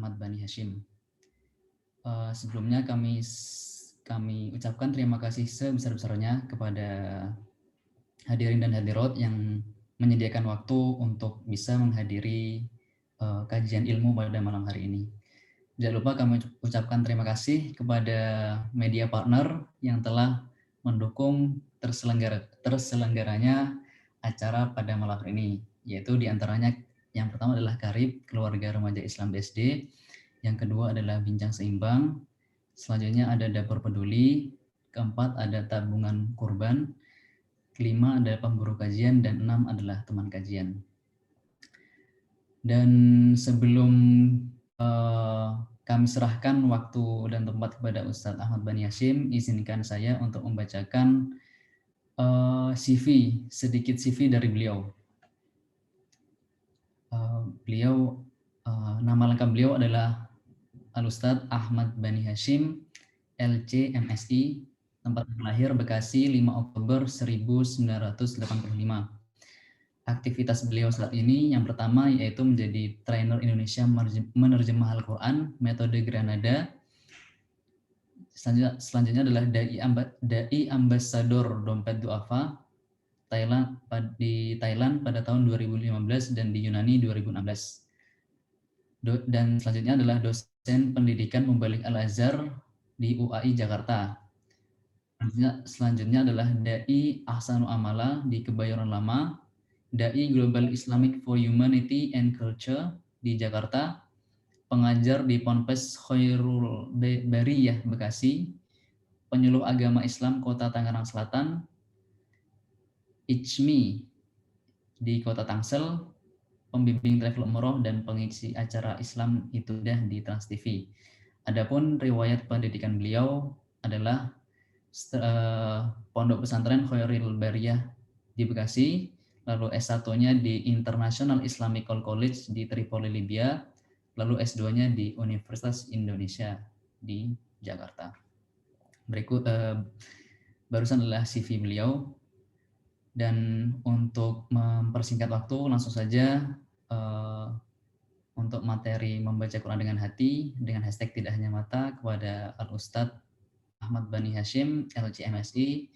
Ahmad Bani Hashim. Sebelumnya kami ucapkan terima kasih sebesar-besarnya kepada hadirin dan hadirat yang menyediakan waktu untuk bisa menghadiri kajian ilmu pada malam hari ini. Jangan lupa kami ucapkan terima kasih kepada media partner yang telah mendukung terselenggaranya acara pada malam hari ini, yaitu diantaranya yang pertama adalah Karib, Keluarga Remaja Islam BSD, yang kedua adalah Bincang Seimbang, selanjutnya ada Dapur Peduli, keempat ada Tabungan Kurban, kelima adalah Pemburu Kajian, dan enam adalah Teman Kajian. Dan sebelum kami serahkan waktu dan tempat kepada Ustadz Ahmad Bani Hashim, izinkan saya untuk membacakan sedikit CV dari beliau. Nama lengkap beliau adalah Al-Ustadz Ahmad Bani Hashim, LC MSI, tempat lahir Bekasi 5 Oktober 1985. Aktivitas beliau saat ini yang pertama yaitu menjadi trainer Indonesia menerjemah Al-Quran, metode Granada. Selanjutnya adalah Dai Ambassador Dompet Duafa di Thailand pada tahun 2015 dan di Yunani 2016. Dan selanjutnya adalah dosen pendidikan Mubalik Al-Azhar di UAI Jakarta. Selanjutnya adalah Dai Ahsanu Amala di Kebayoran Lama, Dai Global Islamic for Humanity and Culture di Jakarta, pengajar di Ponpes Khairul Bariyah Bekasi, penyuluh agama Islam Kota Tangerang Selatan, Ijmi di Kota Tangsel, pembimbing travel umroh dan pengisi acara Islam Itudah di Trans TV. Adapun riwayat pendidikan beliau adalah Pondok Pesantren Khairul Bariyah di Bekasi, lalu S1-nya di International Islamical College di Tripoli, Libya, lalu S2-nya di Universitas Indonesia di Jakarta. Berikut barusan adalah CV beliau. Dan untuk mempersingkat waktu, langsung saja untuk materi membaca Quran dengan hati dengan hashtag tidak hanya mata kepada Al-Ustadz Ahmad Bani Hashim, LCMSI.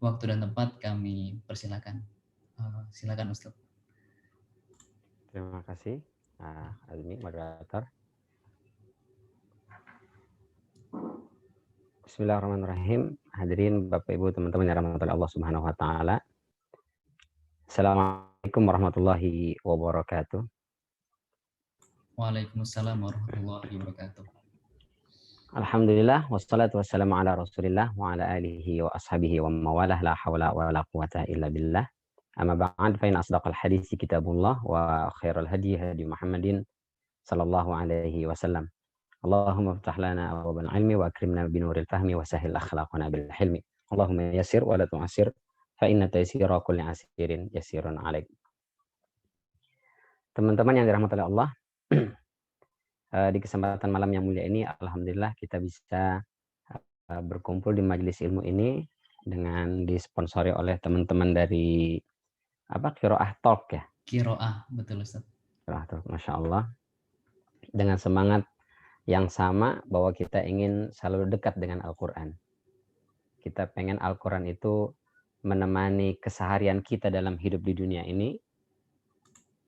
Waktu dan tempat kami persilakan. Silakan Ustadz. Terima kasih Azmi, moderator. Bismillahirrahmanirrahim. Hadirin Bapak Ibu, teman-teman yang rahmati Allah Subhanahu wa taala. Assalamualaikum warahmatullahi wabarakatuh. Waalaikumsalam warahmatullahi wabarakatuh. Alhamdulillah wassalatu wassalamu ala Rasulillah wa ala alihi wa ashabihi wa mawalah la haula wa la quwata illa billah. Amma ba'd fa in asdaqal hadits kitabullah wa khairal hadi hadi Muhammadin sallallahu alaihi wasallam. Allahumma ftah lana abwaabal ilmi wa akrimna binuril fahmi wa sahhil akhlaqana bil hilmi. Allahumma yassir wa la tu'assir fa inna taysira kulli asirin yasirun alaik. Teman-teman yang dirahmati oleh Allah, di kesempatan malam yang mulia ini alhamdulillah kita bisa berkumpul di majelis ilmu ini dengan disponsori oleh teman-teman dari Qiraah Talk ya. Qiraah, betul Ustaz. Qiraah Talk, Masya Allah. Dengan semangat yang sama bahwa kita ingin selalu dekat dengan Al-Quran. Kita pengen Al-Quran itu menemani keseharian kita dalam hidup di dunia ini,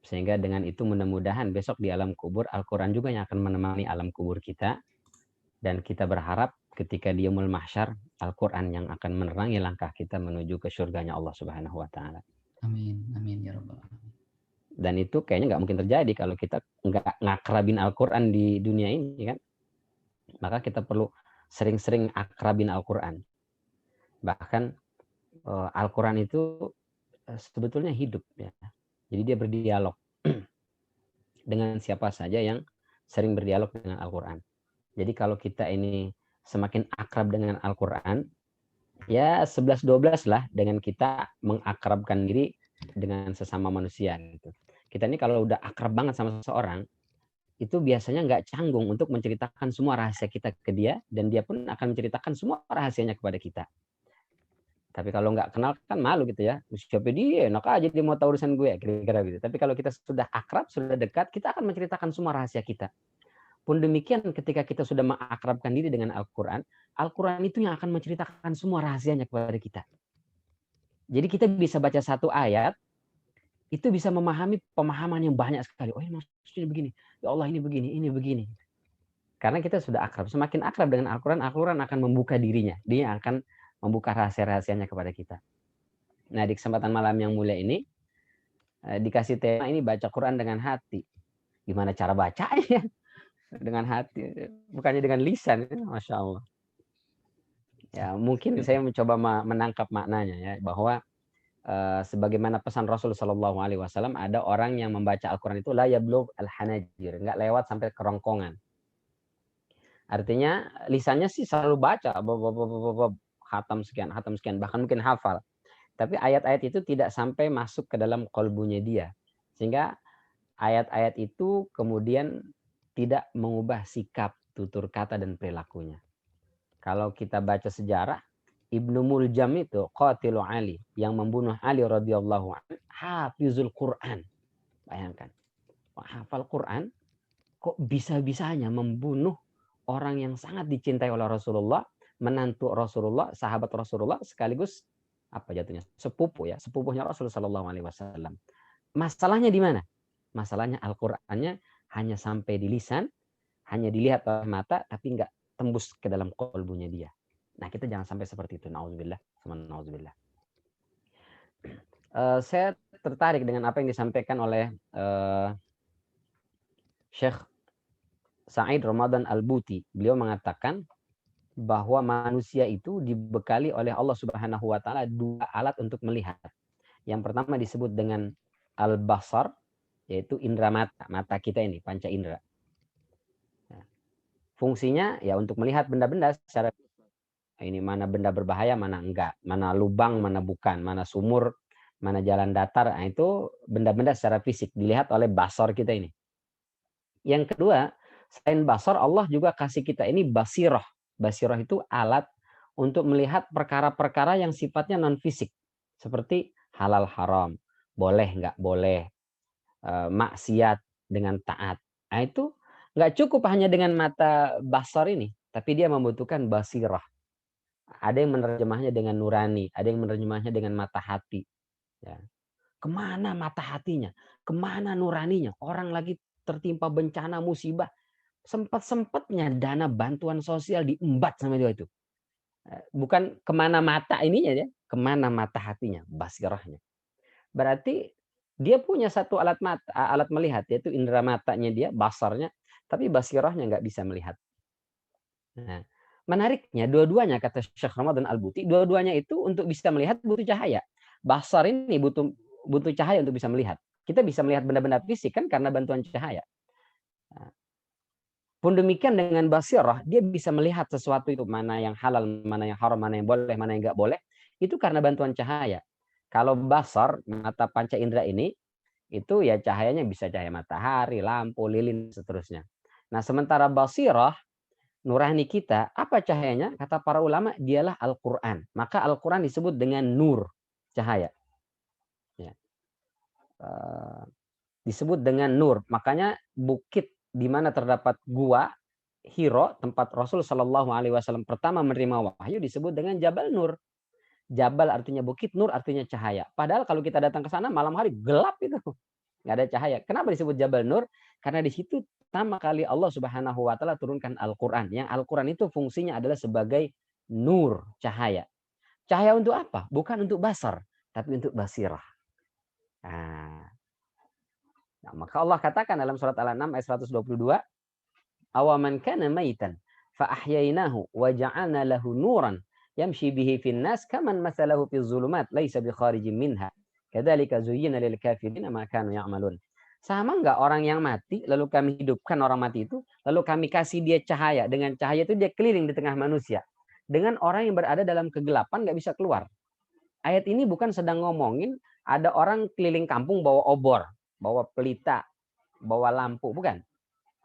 sehingga dengan itu mudah-mudahan besok di alam kubur Al-Quran juga yang akan menemani alam kubur kita, dan kita berharap ketika di yaumul mahsyar Al-Quran yang akan menerangi langkah kita menuju ke surganya Allah Subhanahu wa taala. Amin, amin ya rabbal alamin. Dan itu kayaknya nggak mungkin terjadi kalau kita nggak ngakrabin Al-Quran di dunia ini kan. Maka kita perlu sering-sering akrabin Al-Quran. Bahkan Al-Quran itu sebetulnya hidup ya. Jadi dia berdialog dengan siapa saja yang sering berdialog dengan Al-Quran. Jadi kalau kita ini semakin akrab dengan Al-Quran, ya 11-12 lah dengan kita mengakrabkan diri dengan sesama manusia. Gitu. Kita ini kalau udah akrab banget sama seseorang, itu biasanya nggak canggung untuk menceritakan semua rahasia kita ke dia, dan dia pun akan menceritakan semua rahasianya kepada kita. Tapi kalau nggak kenal kan malu gitu ya. Siapa dia? Enak aja dia mau tahu urusan gue, kira-kira gitu. Tapi kalau kita sudah akrab, sudah dekat, kita akan menceritakan semua rahasia kita. Pun demikian ketika kita sudah mengakrabkan diri dengan Al-Quran, Al-Quran itu yang akan menceritakan semua rahasianya kepada kita. Jadi kita bisa baca satu ayat, itu bisa memahami pemahaman yang banyak sekali. Oh ini maksudnya begini, ya Allah ini begini. Karena kita sudah akrab. Semakin akrab dengan Al-Quran, Al-Quran akan membuka dirinya. Dia akan membuka rahasia-rahasianya kepada kita. Nah, di kesempatan malam yang mulia ini, dikasih tema ini baca Quran dengan hati. Gimana cara bacanya? Dengan hati, bukannya dengan lisan. Masya Allah. Ya, mungkin saya mencoba menangkap maknanya ya, bahwa sebagaimana pesan Rasul Shallallahu Alaihi Wasallam, ada orang yang membaca Al-Quran itu la yablugh al-hanajir, nggak lewat sampai kerongkongan. Artinya lisannya sih selalu baca, khatam sekian, bahkan mungkin hafal. Tapi ayat-ayat itu tidak sampai masuk ke dalam kolbunya dia. Sehingga ayat-ayat itu kemudian tidak mengubah sikap, tutur kata, dan perilakunya. Kalau kita baca sejarah, Ibnu Muljam itu qatilu Ali, yang membunuh Ali radhiyallahu anhu, hafizul Quran. Bayangkan, hafal Quran, kok bisa-bisanya membunuh orang yang sangat dicintai oleh Rasulullah, menantu Rasulullah, sahabat Rasulullah, sekaligus apa jatuhnya? Sepupunya Rasulullah sallallahu alaihi wasallam. Masalahnya di mana? Masalahnya Al-Qur'annya hanya sampai di lisan, hanya dilihat oleh mata, tapi enggak tembus ke dalam kolbunya dia. Nah, kita jangan sampai seperti itu. Nauzubillah, sama nauzubillah. Saya tertarik dengan apa yang disampaikan oleh Syekh Sa'id Ramadan Al-Buti. Beliau mengatakan bahwa manusia itu dibekali oleh Allah Subhanahu wa taala dua alat untuk melihat. Yang pertama disebut dengan al-basar, yaitu indera mata kita ini, panca indera. Fungsinya ya untuk melihat benda-benda secara ini, mana benda berbahaya, mana enggak, mana lubang, mana bukan, mana sumur, mana jalan datar. Nah, itu benda-benda secara fisik dilihat oleh basar kita ini. Yang kedua, selain basar, Allah juga kasih kita ini basirah. Basirah itu alat untuk melihat perkara-perkara yang sifatnya non fisik, seperti halal haram, boleh nggak boleh, maksiat dengan taat. Nah, itu nggak cukup hanya dengan mata basar ini, tapi dia membutuhkan basirah. Ada yang menerjemahnya dengan nurani, ada yang menerjemahnya dengan mata hati. Ya. Kemana mata hatinya? Kemana nuraninya? Orang lagi tertimpa bencana musibah, sempat-sempatnya dana bantuan sosial diembat sama dia itu. Bukan kemana mata ininya ya, kemana mata hatinya, basirahnya. Berarti dia punya satu alat melihat, yaitu indera matanya dia, basarnya, tapi basirahnya nggak bisa melihat. Nah, menariknya dua-duanya, kata Syekh Ramadan Al-Buti, dua-duanya itu untuk bisa melihat butuh cahaya. Basar ini butuh cahaya untuk bisa melihat. Kita bisa melihat benda-benda fisik kan karena bantuan cahaya. Nah, pun demikian dengan basirah, dia bisa melihat sesuatu itu, mana yang halal, mana yang haram, mana yang boleh, mana yang nggak boleh, itu karena bantuan cahaya. Kalau basar, mata panca indera ini, itu ya cahayanya bisa cahaya matahari, lampu, lilin, seterusnya. Nah, sementara basirah, nurani kita, apa cahayanya? Kata para ulama, dialah Al-Quran. Maka Al-Quran disebut dengan nur, cahaya. Ya. Disebut dengan nur. Makanya bukit di mana terdapat gua Hiro, tempat Rasul Shallallahu Alaihi Wasallam pertama menerima wahyu, disebut dengan Jabal Nur. Jabal artinya bukit, nur artinya cahaya. Padahal kalau kita datang ke sana malam hari gelap itu, nggak ada cahaya. Kenapa disebut Jabal Nur? Karena di situ pertama kali Allah Subhanahu Wa Taala turunkan Al-Quran. Yang Al-Quran itu fungsinya adalah sebagai nur, cahaya. Cahaya untuk apa? Bukan untuk basar, tapi untuk basirah. Nah, maka Allah katakan dalam surat Al-An'am ayat 122, awaman kana maitan fa ahyainahu wa ja'alna lahu nuran yamshi bihi fin nas kaman mathalahu fi dhulumat laisa bi kharijin minha kadzalika zuyyina lil kafirin ma kanu ya'malun. Sama enggak orang yang mati lalu kami hidupkan orang mati itu, lalu kami kasih dia cahaya, dengan cahaya itu dia keliling di tengah manusia. Dengan orang yang berada dalam kegelapan enggak bisa keluar. Ayat ini bukan sedang ngomongin ada orang keliling kampung bawa obor, bawa pelita, bawa lampu, bukan.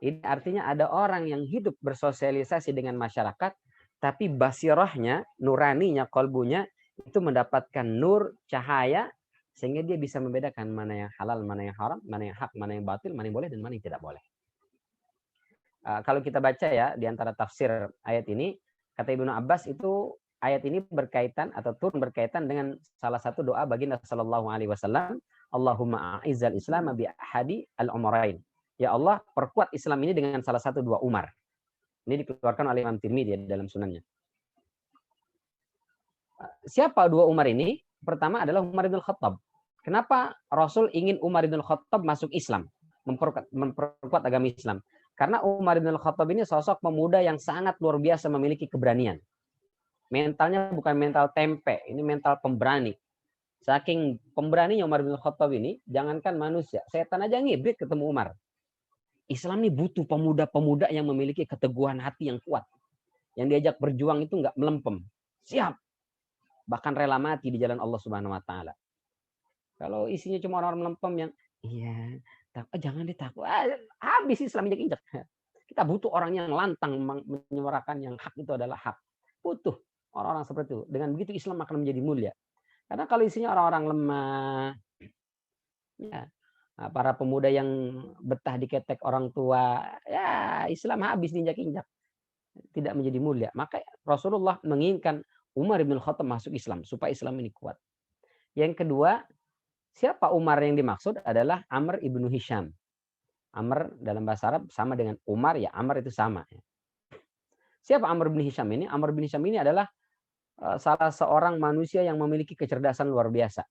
Ini artinya ada orang yang hidup bersosialisasi dengan masyarakat, tapi basirahnya, nuraninya, kolbunya, itu mendapatkan nur, cahaya, sehingga dia bisa membedakan mana yang halal, mana yang haram, mana yang hak, mana yang batil, mana yang boleh, dan mana yang tidak boleh. Kalau kita baca ya di antara tafsir ayat ini, kata Ibnu Abbas itu ayat ini berkaitan atau turun berkaitan dengan salah satu doa baginda sallallahu alaihi wasallam, Allahumma a'izzal Islam bi ahadi al-umarain. Ya Allah, perkuat Islam ini dengan salah satu dua Umar. Ini dikeluarkan oleh Imam Tirmidzi dalam sunannya. Siapa dua Umar ini? Pertama adalah Umar bin Khattab. Kenapa Rasul ingin Umar bin Khattab masuk Islam, memperkuat agama Islam? Karena Umar bin Khattab ini sosok pemuda yang sangat luar biasa memiliki keberanian. Mentalnya bukan mental tempe, ini mental pemberani. Saking pemberaninya Umar bin Khattab ini, jangankan manusia, setan aja ngibrit ketemu Umar. Islam ini butuh pemuda-pemuda yang memiliki keteguhan hati yang kuat. Yang diajak berjuang itu nggak melempem. Siap. Bahkan rela mati di jalan Allah Subhanahu wa taala. Kalau isinya cuma orang melempem yang iya, jangan ditakut. Habis Islam injak-injak. Kita butuh orang yang lantang menyuarakan yang hak itu adalah hak. Butuh orang-orang seperti itu. Dengan begitu Islam akan menjadi mulia. Karena kalau isinya orang-orang lemah, ya, para pemuda yang betah diketek orang tua, ya Islam habis diinjak-injak. Tidak menjadi mulia. Maka Rasulullah menginginkan Umar bin Khattab masuk Islam supaya Islam ini kuat. Yang kedua, siapa Umar yang dimaksud adalah Amr ibnu Hisham. Amr dalam bahasa Arab sama dengan Umar, ya Amr itu sama. Siapa Amr bin Hisham ini? Amr bin Hisham ini adalah salah seorang manusia yang memiliki kecerdasan luar biasa.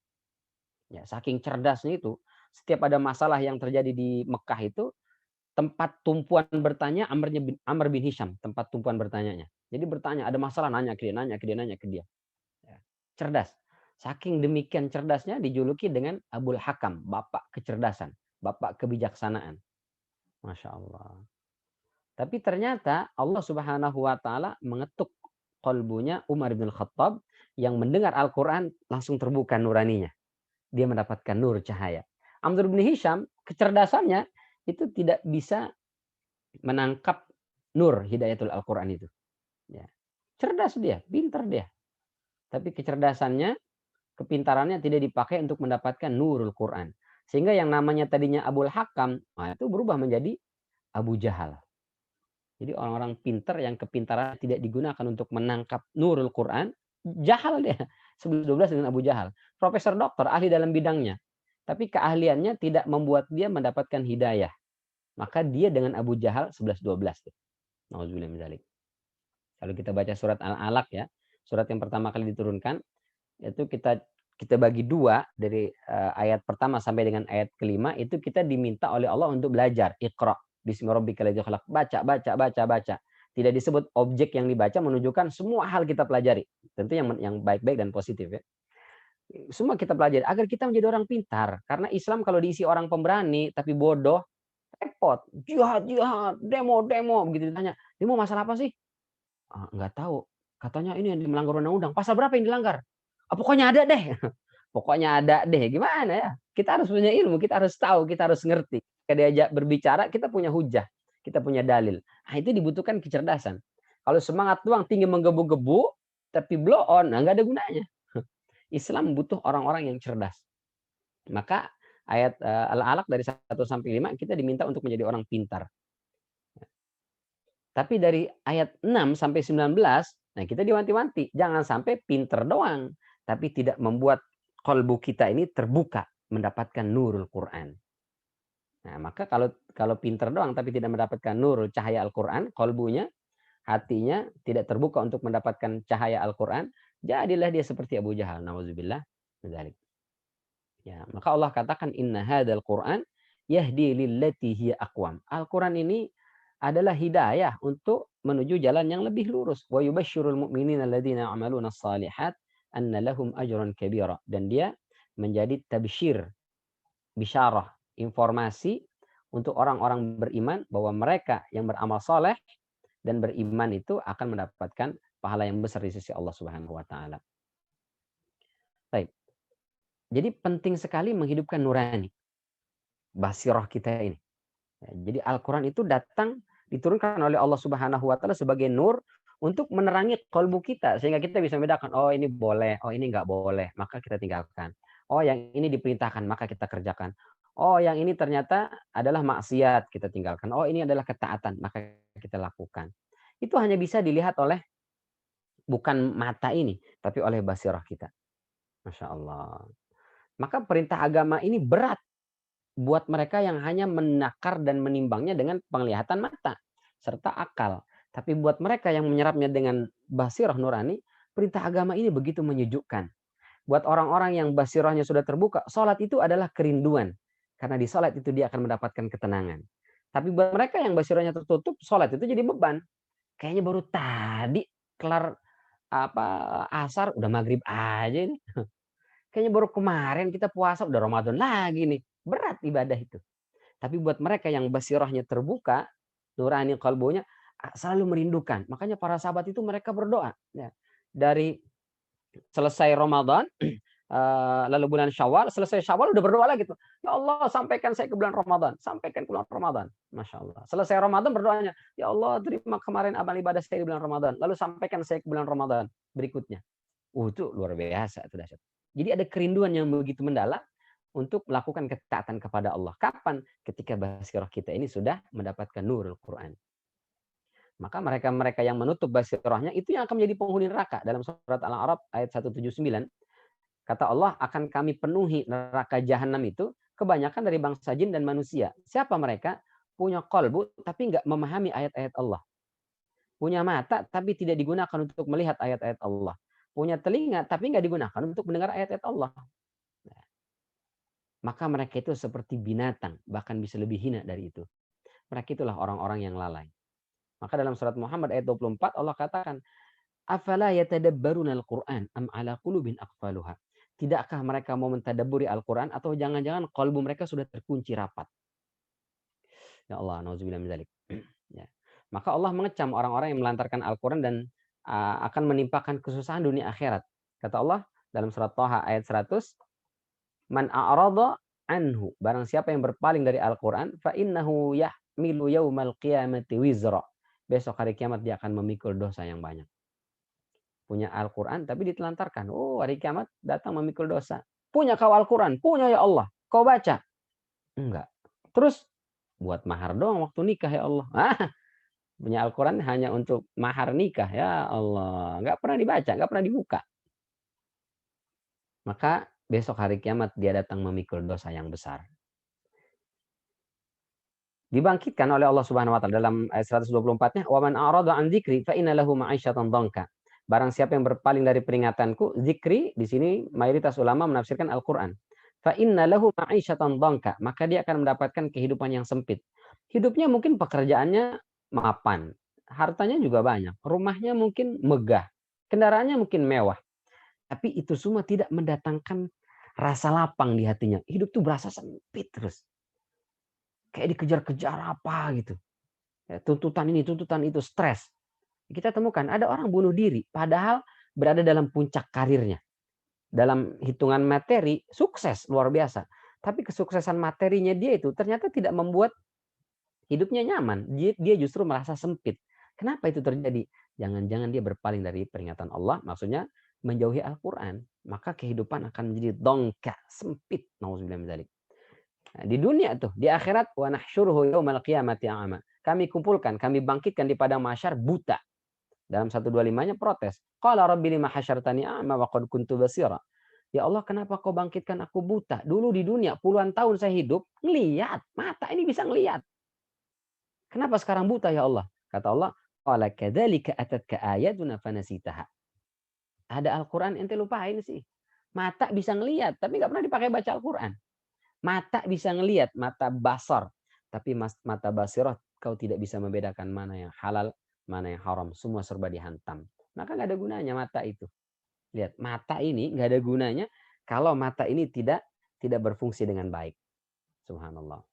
Ya, saking cerdasnya itu, setiap ada masalah yang terjadi di Mekah itu, tempat tumpuan bertanya Amr bin Hisham, tempat tumpuan bertanyanya. Jadi bertanya, ada masalah, nanya ke dia, nanya ke dia, nanya ke dia. Ya, cerdas. Saking demikian cerdasnya dijuluki dengan Abul Hakam, bapak kecerdasan, bapak kebijaksanaan. Masya Allah. Tapi ternyata Allah Subhanahu wa taala mengetuk qalbunya Umar bin Khattab yang mendengar Al-Qur'an langsung terbuka nuraninya. Dia mendapatkan nur cahaya. Amr bin Hisham kecerdasannya itu tidak bisa menangkap nur hidayatul Al-Qur'an itu. Ya. Cerdas dia, pintar dia. Tapi kecerdasannya, kepintarannya tidak dipakai untuk mendapatkan nurul Quran. Sehingga yang namanya tadinya Abul Hakam, itu berubah menjadi Abu Jahal. Jadi orang-orang pintar yang kepintaran tidak digunakan untuk menangkap nurul Quran, jahal dia. 11-12 dengan Abu Jahal. Profesor doktor, ahli dalam bidangnya. Tapi keahliannya tidak membuat dia mendapatkan hidayah. Maka dia dengan Abu Jahal 11-12. Nauzubillah min dzalik. Kalau kita baca surat Al-Alaq ya, surat yang pertama kali diturunkan, itu kita bagi dua dari ayat pertama sampai dengan ayat kelima, itu kita diminta oleh Allah untuk belajar. Iqra bismi rabbikal ladzi khalaq. Baca. Tidak disebut objek yang dibaca, menunjukkan semua hal kita pelajari. Tentu yang baik-baik dan positif ya. Semua kita pelajari agar kita menjadi orang pintar. Karena Islam kalau diisi orang pemberani tapi bodoh, repot. Jihad, demo, begitu ditanya. Demo masalah apa sih? Nggak tahu. Katanya ini yang melanggar undang-undang. Pasal berapa yang dilanggar? Pokoknya ada deh. Pokoknya ada deh. Gimana ya? Kita harus punya ilmu, kita harus tahu, kita harus ngerti. Ketika diajak berbicara, kita punya hujah, kita punya dalil. Nah, itu dibutuhkan kecerdasan. Kalau semangat doang tinggi menggebu-gebu, tapi blow on, nggak ada gunanya. Islam butuh orang-orang yang cerdas. Maka ayat Al-Alaq dari 1 sampai 5 kita diminta untuk menjadi orang pintar. Tapi dari ayat 6 sampai 19, nah kita diwanti-wanti, jangan sampai pintar doang, tapi tidak membuat qalbu kita ini terbuka mendapatkan nurul Quran. Nah, maka kalau pintar doang tapi tidak mendapatkan nur cahaya Al-Quran, qalbunya, hatinya tidak terbuka untuk mendapatkan cahaya Al-Quran, jadilah dia seperti Abu Jahal. Nauzubillah min dzalik. Ya, maka Allah katakan inna hadzal Qur'an yahdi lillati hiya aqwam. Al-Quran ini adalah hidayah untuk menuju jalan yang lebih lurus. Wa yubasysyirul mu'minina alladzina ya'maluna shalihat anna lahum ajran kabira. Dan dia menjadi tabsyir, bisyarah, informasi untuk orang-orang beriman bahwa mereka yang beramal soleh dan beriman itu akan mendapatkan pahala yang besar di sisi Allah Subhanahu wa taala. Baik. Jadi penting sekali menghidupkan nurani, basirah kita ini. Jadi Al-Quran itu diturunkan oleh Allah Subhanahu wa taala sebagai nur untuk menerangi kalbu kita sehingga kita bisa membedakan, oh ini boleh, oh ini nggak boleh, maka kita tinggalkan. Oh yang ini diperintahkan, maka kita kerjakan. Oh, yang ini ternyata adalah maksiat, kita tinggalkan. Oh, ini adalah ketaatan, maka kita lakukan. Itu hanya bisa dilihat oleh bukan mata ini, tapi oleh basirah kita. Masya Allah. Maka perintah agama ini berat buat mereka yang hanya menakar dan menimbangnya dengan penglihatan mata serta akal. Tapi buat mereka yang menyerapnya dengan basirah nurani, perintah agama ini begitu menyejukkan. Buat orang-orang yang basirahnya sudah terbuka, sholat itu adalah kerinduan. Karena di sholat itu dia akan mendapatkan ketenangan. Tapi buat mereka yang basirahnya tertutup, sholat itu jadi beban. Kayaknya baru tadi kelar apa asar udah maghrib aja ini. Kayaknya baru kemarin kita puasa udah Ramadan lagi nih. Berat ibadah itu. Tapi buat mereka yang basirahnya terbuka, nurani kalbunya selalu merindukan. Makanya para sahabat itu mereka berdoa. Ya. Dari selesai Ramadan, lalu bulan Syawal, selesai Syawal udah berdoa lagi tuh. Ya Allah, sampaikan saya ke bulan Ramadan, sampaikan ke bulan Ramadan. Masya Allah. Selesai Ramadan berdoanya, ya Allah terima kemarin amal ibadah saya di bulan Ramadan, lalu sampaikan saya ke bulan Ramadan berikutnya. Itu luar biasa, itu dahsyat. Jadi ada kerinduan yang begitu mendalam untuk melakukan ketaatan kepada Allah. Kapan? Ketika basirah kita ini sudah mendapatkan nurul Quran. Maka mereka-mereka yang menutup basirahnya itu yang akan menjadi penghuni neraka. Dalam surat Al-A'raf ayat 179, kata Allah, akan kami penuhi neraka jahanam itu kebanyakan dari bangsa jin dan manusia. Siapa mereka? Punya kolbu tapi nggak memahami ayat-ayat Allah. Punya mata tapi tidak digunakan untuk melihat ayat-ayat Allah. Punya telinga tapi nggak digunakan untuk mendengar ayat-ayat Allah. Maka mereka itu seperti binatang, bahkan bisa lebih hina dari itu. Mereka itulah orang-orang yang lalai. Maka dalam surat Muhammad ayat 24 Allah katakan, afala yatadabbaruna al-Qur'an am ala qulubin aqfaluha. Tidakkah mereka mau mentadabburi Al-Qur'an atau jangan-jangan kalbu mereka sudah terkunci rapat. Ya Allah, nauzubillah min dzalik. Ya. Maka Allah mengecam orang-orang yang melantarkan Al-Qur'an dan akan menimpakan kesusahan dunia akhirat. Kata Allah dalam surat Thaha ayat 100, man a'rada anhu, barang siapa yang berpaling dari Al-Qur'an, fa innahu yahmilu yaumal qiyamati wizra. Besok hari kiamat dia akan memikul dosa yang banyak. Punya Al-Quran tapi ditelantarkan. Oh, hari kiamat datang memikul dosa. Punya kau Al-Quran? Punya ya Allah. Kau baca? Enggak. Terus buat mahar doang waktu nikah ya Allah. Punya Al-Quran hanya untuk mahar nikah ya Allah. Enggak pernah dibaca, enggak pernah dibuka. Maka besok hari kiamat dia datang memikul dosa yang besar. Dibangkitkan oleh Allah Subhanahu wa taala dalam ayat 124-nya, "Wa man a'rada 'an dzikri fa inna lahu ma'isyatan dhanka." Barang siapa yang berpaling dari peringatanku, zikri di sini mayoritas ulama menafsirkan Al-Qur'an. Fa inna lahu ma'isyatan dhanka, maka dia akan mendapatkan kehidupan yang sempit. Hidupnya mungkin pekerjaannya mapan, hartanya juga banyak, rumahnya mungkin megah, kendaraannya mungkin mewah. Tapi itu semua tidak mendatangkan rasa lapang di hatinya. Hidup tuh berasa sempit terus. Kayak dikejar-kejar apa gitu. Ya, tuntutan ini, tuntutan itu, stres. Kita temukan ada orang bunuh diri, padahal berada dalam puncak karirnya. Dalam hitungan materi, sukses luar biasa. Tapi kesuksesan materinya dia itu ternyata tidak membuat hidupnya nyaman. Dia justru merasa sempit. Kenapa itu terjadi? Jangan-jangan dia berpaling dari peringatan Allah, maksudnya menjauhi Al-Quran. Maka kehidupan akan menjadi dongka, sempit. Nauzubillah min dzalik. Di dunia tuh, di akhirat, wa nahsyuruhu yaumal qiyamati a'ma. Kami kumpulkan, kami bangkitkan di padang mahsyar buta. Dalam 125-nya protes. Qala rabbi lima hasyartani a'ma wa qad kuntu basira. Ya Allah, kenapa kau bangkitkan aku buta? Dulu di dunia puluhan tahun saya hidup, ngelihat, mata ini bisa ngelihat. Kenapa sekarang buta ya Allah? Kata Allah, qala kadzalika atatka ayatuna fanasitaha. Ada Al-Qur'an ente lupain sih. Mata bisa ngelihat, tapi nggak pernah dipakai baca Al-Qur'an. Mata bisa ngelihat, mata basar. Tapi mata basirah, kau tidak bisa membedakan mana yang halal, mana yang haram. Semua serba dihantam. Maka nggak ada gunanya mata itu. Lihat, mata ini nggak ada gunanya kalau mata ini tidak berfungsi dengan baik. Subhanallah.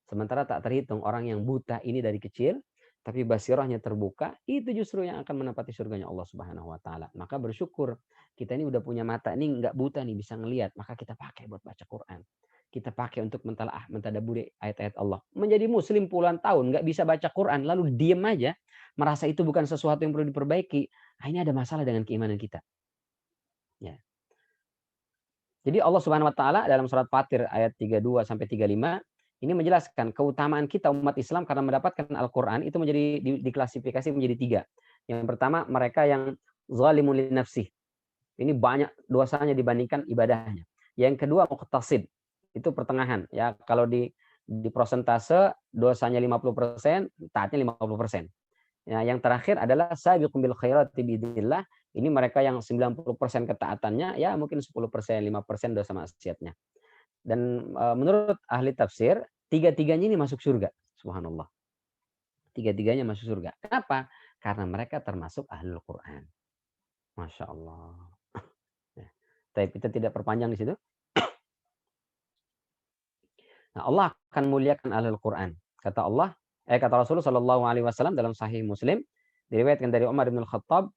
Sementara tak terhitung orang yang buta ini dari kecil, tapi basirahnya terbuka, itu justru yang akan menempati surganya Allah Subhanahu wa taala. Maka bersyukur kita ini udah punya mata ini nggak buta nih, bisa ngelihat, maka kita pakai buat baca Quran. Kita pakai untuk mentadaburi ayat-ayat Allah. Menjadi muslim puluhan tahun nggak bisa baca Quran, lalu diem aja, merasa itu bukan sesuatu yang perlu diperbaiki. Ini ada masalah dengan keimanan kita. Ya. Jadi Allah Subhanahu wa taala dalam surat Fatir ayat 32 sampai 35 ini menjelaskan keutamaan kita umat Islam karena mendapatkan Al-Qur'an itu menjadi diklasifikasi menjadi 3. Yang pertama, mereka yang zalimun li nafsih. Ini banyak dosanya dibandingkan ibadahnya. Yang kedua, muqtasid. Itu pertengahan ya. Kalau di persentase dosanya 50%, taatnya 50%. Ya, yang terakhir adalah sabiqum bil khairati biidznillah. Ini mereka yang 90% ketaatannya, ya mungkin 10%, 5% dosa maksiatnya. Dan menurut ahli tafsir, tiga-tiganya ini masuk surga. Subhanallah. Tiga-tiganya masuk surga. Kenapa? Karena mereka termasuk ahlul Quran. Masya Allah. Tapi kita tidak perpanjang di situ. Nah, Allah akan muliakan ahlul Quran. Kata Allah, kata Rasulullah Shallallahu Alaihi Wasallam dalam Sahih Muslim, diriwayatkan dari Umar bin Khattab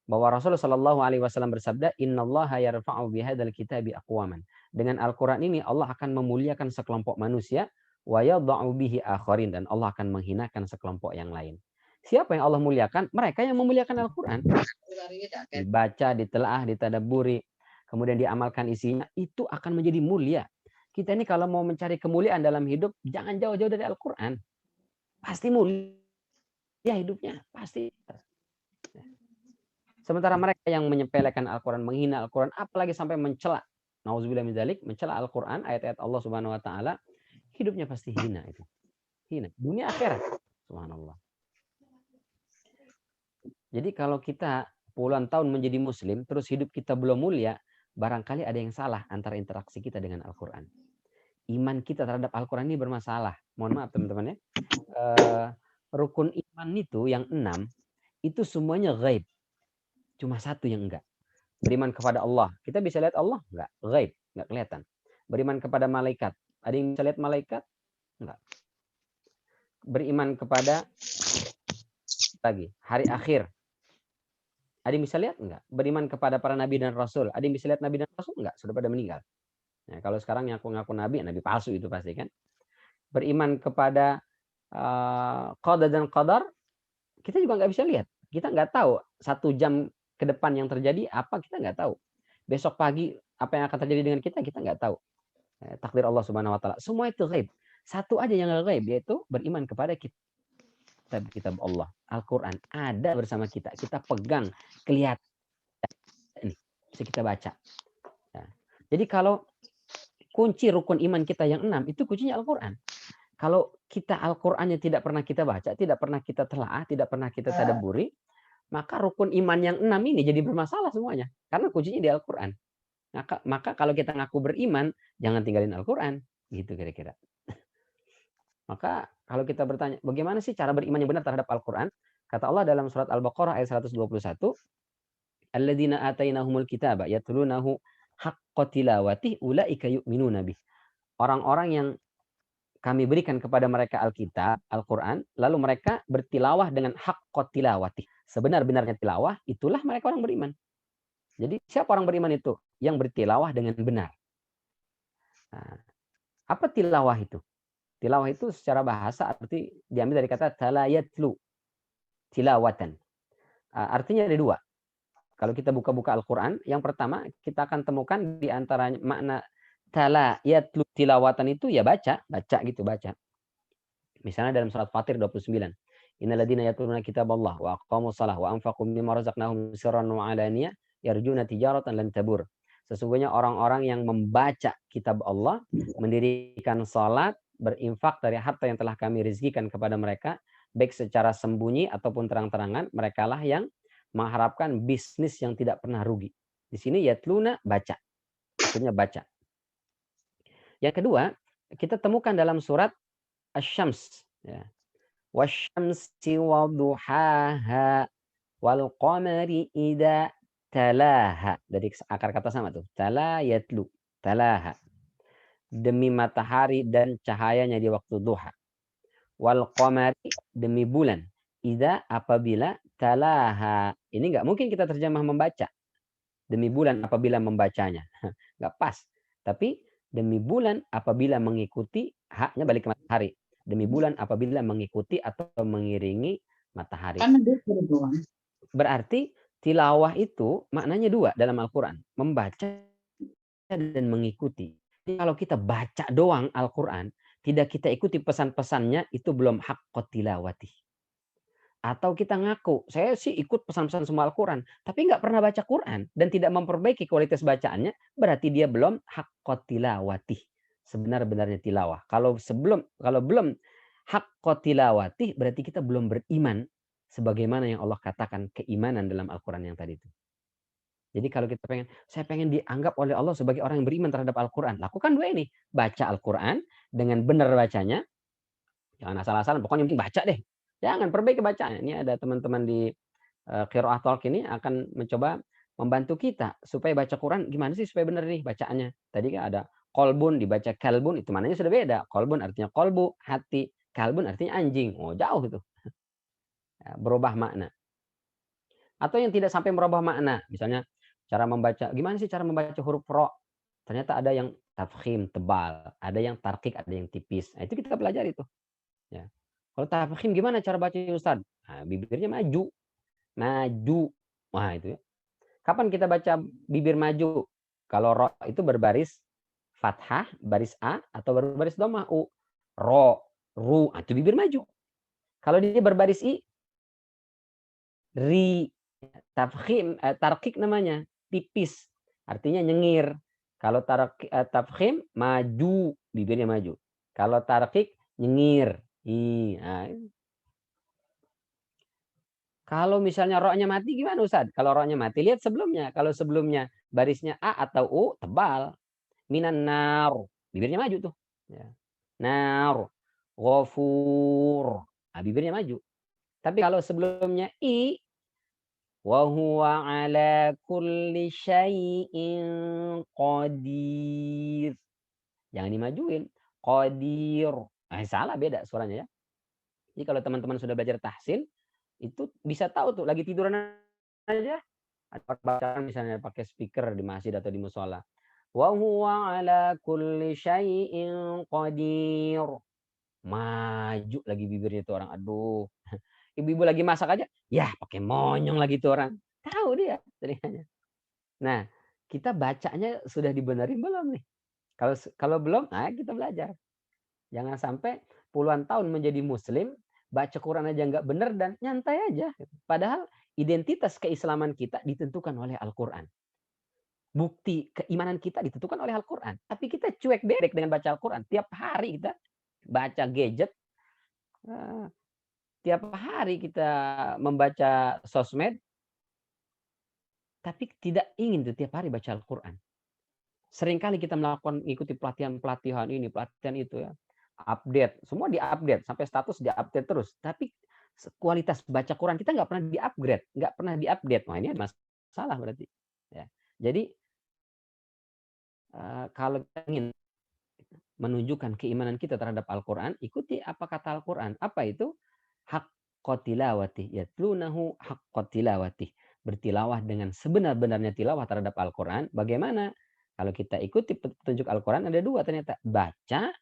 bahwa Rasulullah Shallallahu Alaihi Wasallam bersabda, Innallaha yarfa'u bihadzal kitabi aqwaman. Dengan Al-Quran ini Allah akan memuliakan sekelompok manusia, wa yadha'u bihi akharin, dan Allah akan menghinakan sekelompok yang lain. Siapa yang Allah muliakan? Mereka yang memuliakan Al-Quran. Dibaca, ditelaah, ditadaburi, kemudian diamalkan isinya, itu akan menjadi mulia. Kita ini kalau mau mencari kemuliaan dalam hidup, jangan jauh-jauh dari Al-Quran. Pasti mulia hidupnya, pasti. Sementara mereka yang menyepelekan Al-Quran, menghina Al-Quran, apalagi sampai mencela, nauzubillah min dzalik, mencela Al-Quran, ayat-ayat Allah Subhanahu wa taala, hidupnya pasti hina itu. Hina, dunia akhirat. Subhanallah. Jadi kalau kita puluhan tahun menjadi muslim, terus hidup kita belum mulia, barangkali ada yang salah antara interaksi kita dengan Al-Quran. Iman kita terhadap Al-Quran ini bermasalah. Mohon maaf teman-teman ya. Rukun iman itu yang 6, itu semuanya ghaib. Cuma satu yang enggak. Beriman kepada Allah. Kita bisa lihat Allah? Enggak. Ghaib. Enggak kelihatan. Beriman kepada malaikat. Ada yang bisa lihat malaikat? Enggak. Beriman kepada lagi hari akhir. Ada yang bisa lihat? Enggak. Beriman kepada para nabi dan rasul. Ada yang bisa lihat nabi dan rasul? Enggak. Sudah pada meninggal. Nah, kalau sekarang ngaku-ngaku nabi palsu itu pasti kan. Beriman kepada qada dan qadar, kita juga nggak bisa lihat. Kita nggak tahu 1 jam ke depan yang terjadi apa, kita nggak tahu. Besok pagi apa yang akan terjadi dengan kita nggak tahu. Takdir Allah Subhanahu wa taala. Semua itu ghaib. Satu aja yang ghaib, yaitu beriman kepada kitab Allah, Al-Qur'an. Ada bersama kita. Kita pegang, kelihatan. Ini bisa kita baca. Nah, jadi kalau kunci rukun iman kita yang 6 itu kuncinya Al-Qur'an. Kalau kita Al-Qur'annya tidak pernah kita baca, tidak pernah kita telaah, tidak pernah kita tadabburi, maka rukun iman yang 6 ini jadi bermasalah semuanya. Karena kuncinya di Al-Quran. Maka kalau kita ngaku beriman, jangan tinggalin Al-Quran. Gitu kira-kira. Maka kalau kita bertanya, bagaimana sih cara beriman yang benar terhadap Al-Quran? Kata Allah dalam surat Al-Baqarah ayat 121, Alladzina atainahumul kitaba yatlunahu haqqa tilawatih ulaika yu'minuna bih. Orang-orang yang kami berikan kepada mereka Alkitab, Al-Quran, lalu mereka bertilawah dengan haqqa tilawatih. Sebenar-benarnya tilawah, itulah mereka orang beriman. Jadi siapa orang beriman itu? Yang bertilawah dengan benar. Nah, apa tilawah itu? Tilawah itu secara bahasa arti diambil dari kata talayatlu, tilawatan. Artinya ada 2. Kalau kita buka-buka Al-Quran, yang pertama kita akan temukan di antara makna talayatlu tilawatan itu ya baca gitu, baca. Misalnya dalam surat Fatir 29. Innalladzina yatluna kitaballah wa aqamus shalah wa anfaqu mimma razaqnahum sirran wa alaniyah yarjuna tijaratan lan tabur. Sesungguhnya orang-orang yang membaca kitab Allah, mendirikan salat, berinfak dari harta yang telah kami rezekikan kepada mereka, baik secara sembunyi ataupun terang-terangan, merekalah yang mengharapkan bisnis yang tidak pernah rugi. Di sini yatluna baca. Maksudnya baca. Yang kedua, kita temukan dalam surat Asy-Syams ya. Wasyamsi wadduhaha wal qamari idza talaha. Dari akar kata sama tuh. Tala yatlu, talaha. Demi matahari dan cahayanya di waktu duha. Wal qamari, demi bulan. Idza, apabila talaha. Ini enggak mungkin kita terjemah membaca. Demi bulan apabila membacanya. Enggak pas. Tapi demi bulan apabila mengikuti, haknya balik ke matahari. Demi bulan apabila mengikuti atau mengiringi matahari. Berarti tilawah itu maknanya 2 dalam Al-Quran. Membaca dan mengikuti. Jadi kalau kita baca doang Al-Quran, tidak kita ikuti pesan-pesannya, itu belum haqqot tilawati. Atau kita ngaku, saya sih ikut pesan-pesan semua Al-Quran, tapi nggak pernah baca Quran dan tidak memperbaiki kualitas bacaannya, berarti dia belum haqqot tilawati. Sebenar-benarnya tilawah. Kalau belum haqqot tilawati, berarti kita belum beriman sebagaimana yang Allah katakan keimanan dalam Al-Quran yang tadi itu. Jadi kalau kita saya pengen dianggap oleh Allah sebagai orang yang beriman terhadap Al-Quran. Lakukan dua ini. Baca Al-Quran dengan benar bacanya. Jangan asal-asalan, pokoknya yang penting baca deh. Jangan perbaiki bacaan. Ini ada teman-teman di Qiraah Talk ini akan mencoba membantu kita supaya baca Quran gimana sih supaya benar nih bacaannya. Tadi kan ada kolbun dibaca kalbun, itu mananya sudah beda. Kolbun artinya kolbu, hati. Kalbun artinya anjing. Oh, jauh itu. Berubah makna. Atau yang tidak sampai merubah makna. Misalnya cara membaca, gimana sih cara membaca huruf ro? Ternyata ada yang tafkhim tebal, ada yang tarkik, ada yang tipis. Nah, itu kita pelajari tuh. Ya. Kalau tafkhim gimana cara baca Ustaz? Nah, bibirnya maju. Maju. Wah, itu ya. Kapan kita baca bibir maju? Kalau ro itu berbaris fathah, baris A, atau berbaris dhammah U. Ro, ru, itu bibir maju. Kalau dia berbaris I, ri, tafkhim, tarkik namanya, tipis. Artinya nyengir. Kalau tafkhim, maju, bibirnya maju. Kalau tarkik, nyengir. Nah. Kalau misalnya ro-nya mati gimana Ustaz? Kalau ro-nya mati, lihat sebelumnya. Kalau sebelumnya barisnya A atau U, tebal. Minan nar. Bibirnya maju tuh. Ya. Nar. Ghafur. Nah, bibirnya maju. Tapi kalau sebelumnya I, wa huwa ala kulli syai'in qadir. Jangan dimajuin. Qadir. Nah, salah beda suaranya ya. Jadi kalau teman-teman sudah belajar tahsin, itu bisa tahu tuh lagi tiduran aja ada bacaan misalnya pakai speaker di masjid atau di musola. Wa huwa ala kulli syai'in qadir. Maju lagi bibirnya tuh orang. Aduh. Ibu-ibu lagi masak aja, ya pakai monyong lagi tuh orang. Tahu dia telinganya. Nah, kita bacanya sudah dibenerin belum nih? Kalau belum, nah kita belajar. Jangan sampai puluhan tahun menjadi muslim, baca Quran aja nggak benar dan nyantai aja. Padahal identitas keislaman kita ditentukan oleh Al-Quran. Bukti keimanan kita ditentukan oleh Al-Quran. Tapi kita cuek bedek dengan baca Al-Quran. Tiap hari kita baca gadget, tiap hari kita membaca sosmed, tapi tidak ingin tuh tiap hari baca Al-Quran. Seringkali kita mengikuti pelatihan ini, pelatihan itu ya. Update, semua diupdate, sampai status diupdate terus. Tapi kualitas baca Quran kita nggak pernah diupgrade, nggak pernah diupdate. Wah, ini masalah berarti. Ya. Jadi kalau kita ingin menunjukkan keimanan kita terhadap Al-Quran, ikuti apa kata Al-Quran. Apa itu? Haqqot tilawati. Yatlunahu haqqot tilawati. Bertilawah dengan sebenar-benarnya tilawah terhadap Al-Quran. Bagaimana? Kalau kita ikuti petunjuk Al-Quran, ada dua ternyata. Baca,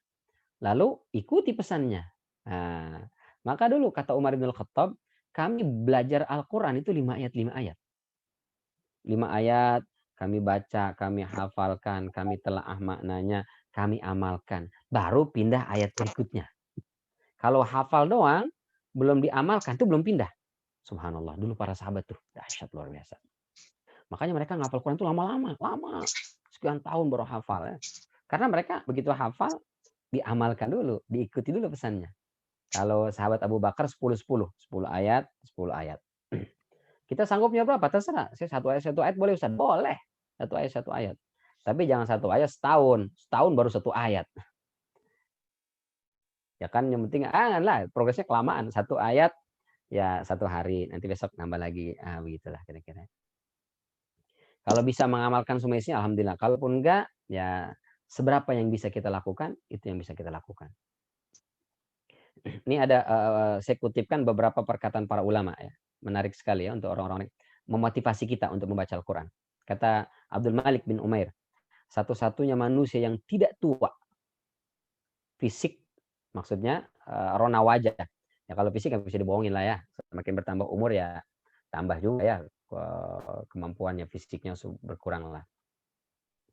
lalu ikuti pesannya. Nah, maka dulu kata Umar bin Khattab, kami belajar Al-Quran itu 5 ayat, 5 ayat. 5 ayat, kami baca, kami hafalkan, kami telaah maknanya, kami amalkan. Baru pindah ayat berikutnya. Kalau hafal doang, belum diamalkan, itu belum pindah. Subhanallah, dulu para sahabat tuh, dahsyat luar biasa. Makanya mereka ngafal Quran itu lama-lama, lama. Sekian tahun baru hafal. Ya. Karena mereka begitu hafal, diamalkan dulu, diikuti dulu pesannya. Kalau sahabat Abu Bakar 10-10, 10 ayat, 10 ayat. Kita sanggupnya berapa? Terserah. Saya satu ayat boleh Ustaz? Boleh. Satu ayat. Tapi jangan satu ayat setahun. Setahun baru satu ayat. Ya kan yang penting lah progresnya kelamaan. Satu ayat ya 1 hari. Nanti besok nambah lagi. Begitulah kira-kira. Kalau bisa mengamalkan semua isinya alhamdulillah. Kalaupun enggak ya seberapa yang bisa kita lakukan itu yang bisa kita lakukan. Ini ada saya kutipkan beberapa perkataan para ulama ya. Menarik sekali ya untuk orang-orang memotivasi kita untuk membaca Al-Quran. Kata Abdul Malik bin Umair, satu-satunya manusia yang tidak tua fisik, maksudnya rona wajah. Ya kalau fisik nggak bisa dibohongin lah ya. Semakin bertambah umur ya tambah juga ya kemampuannya fisiknya berkurang lah.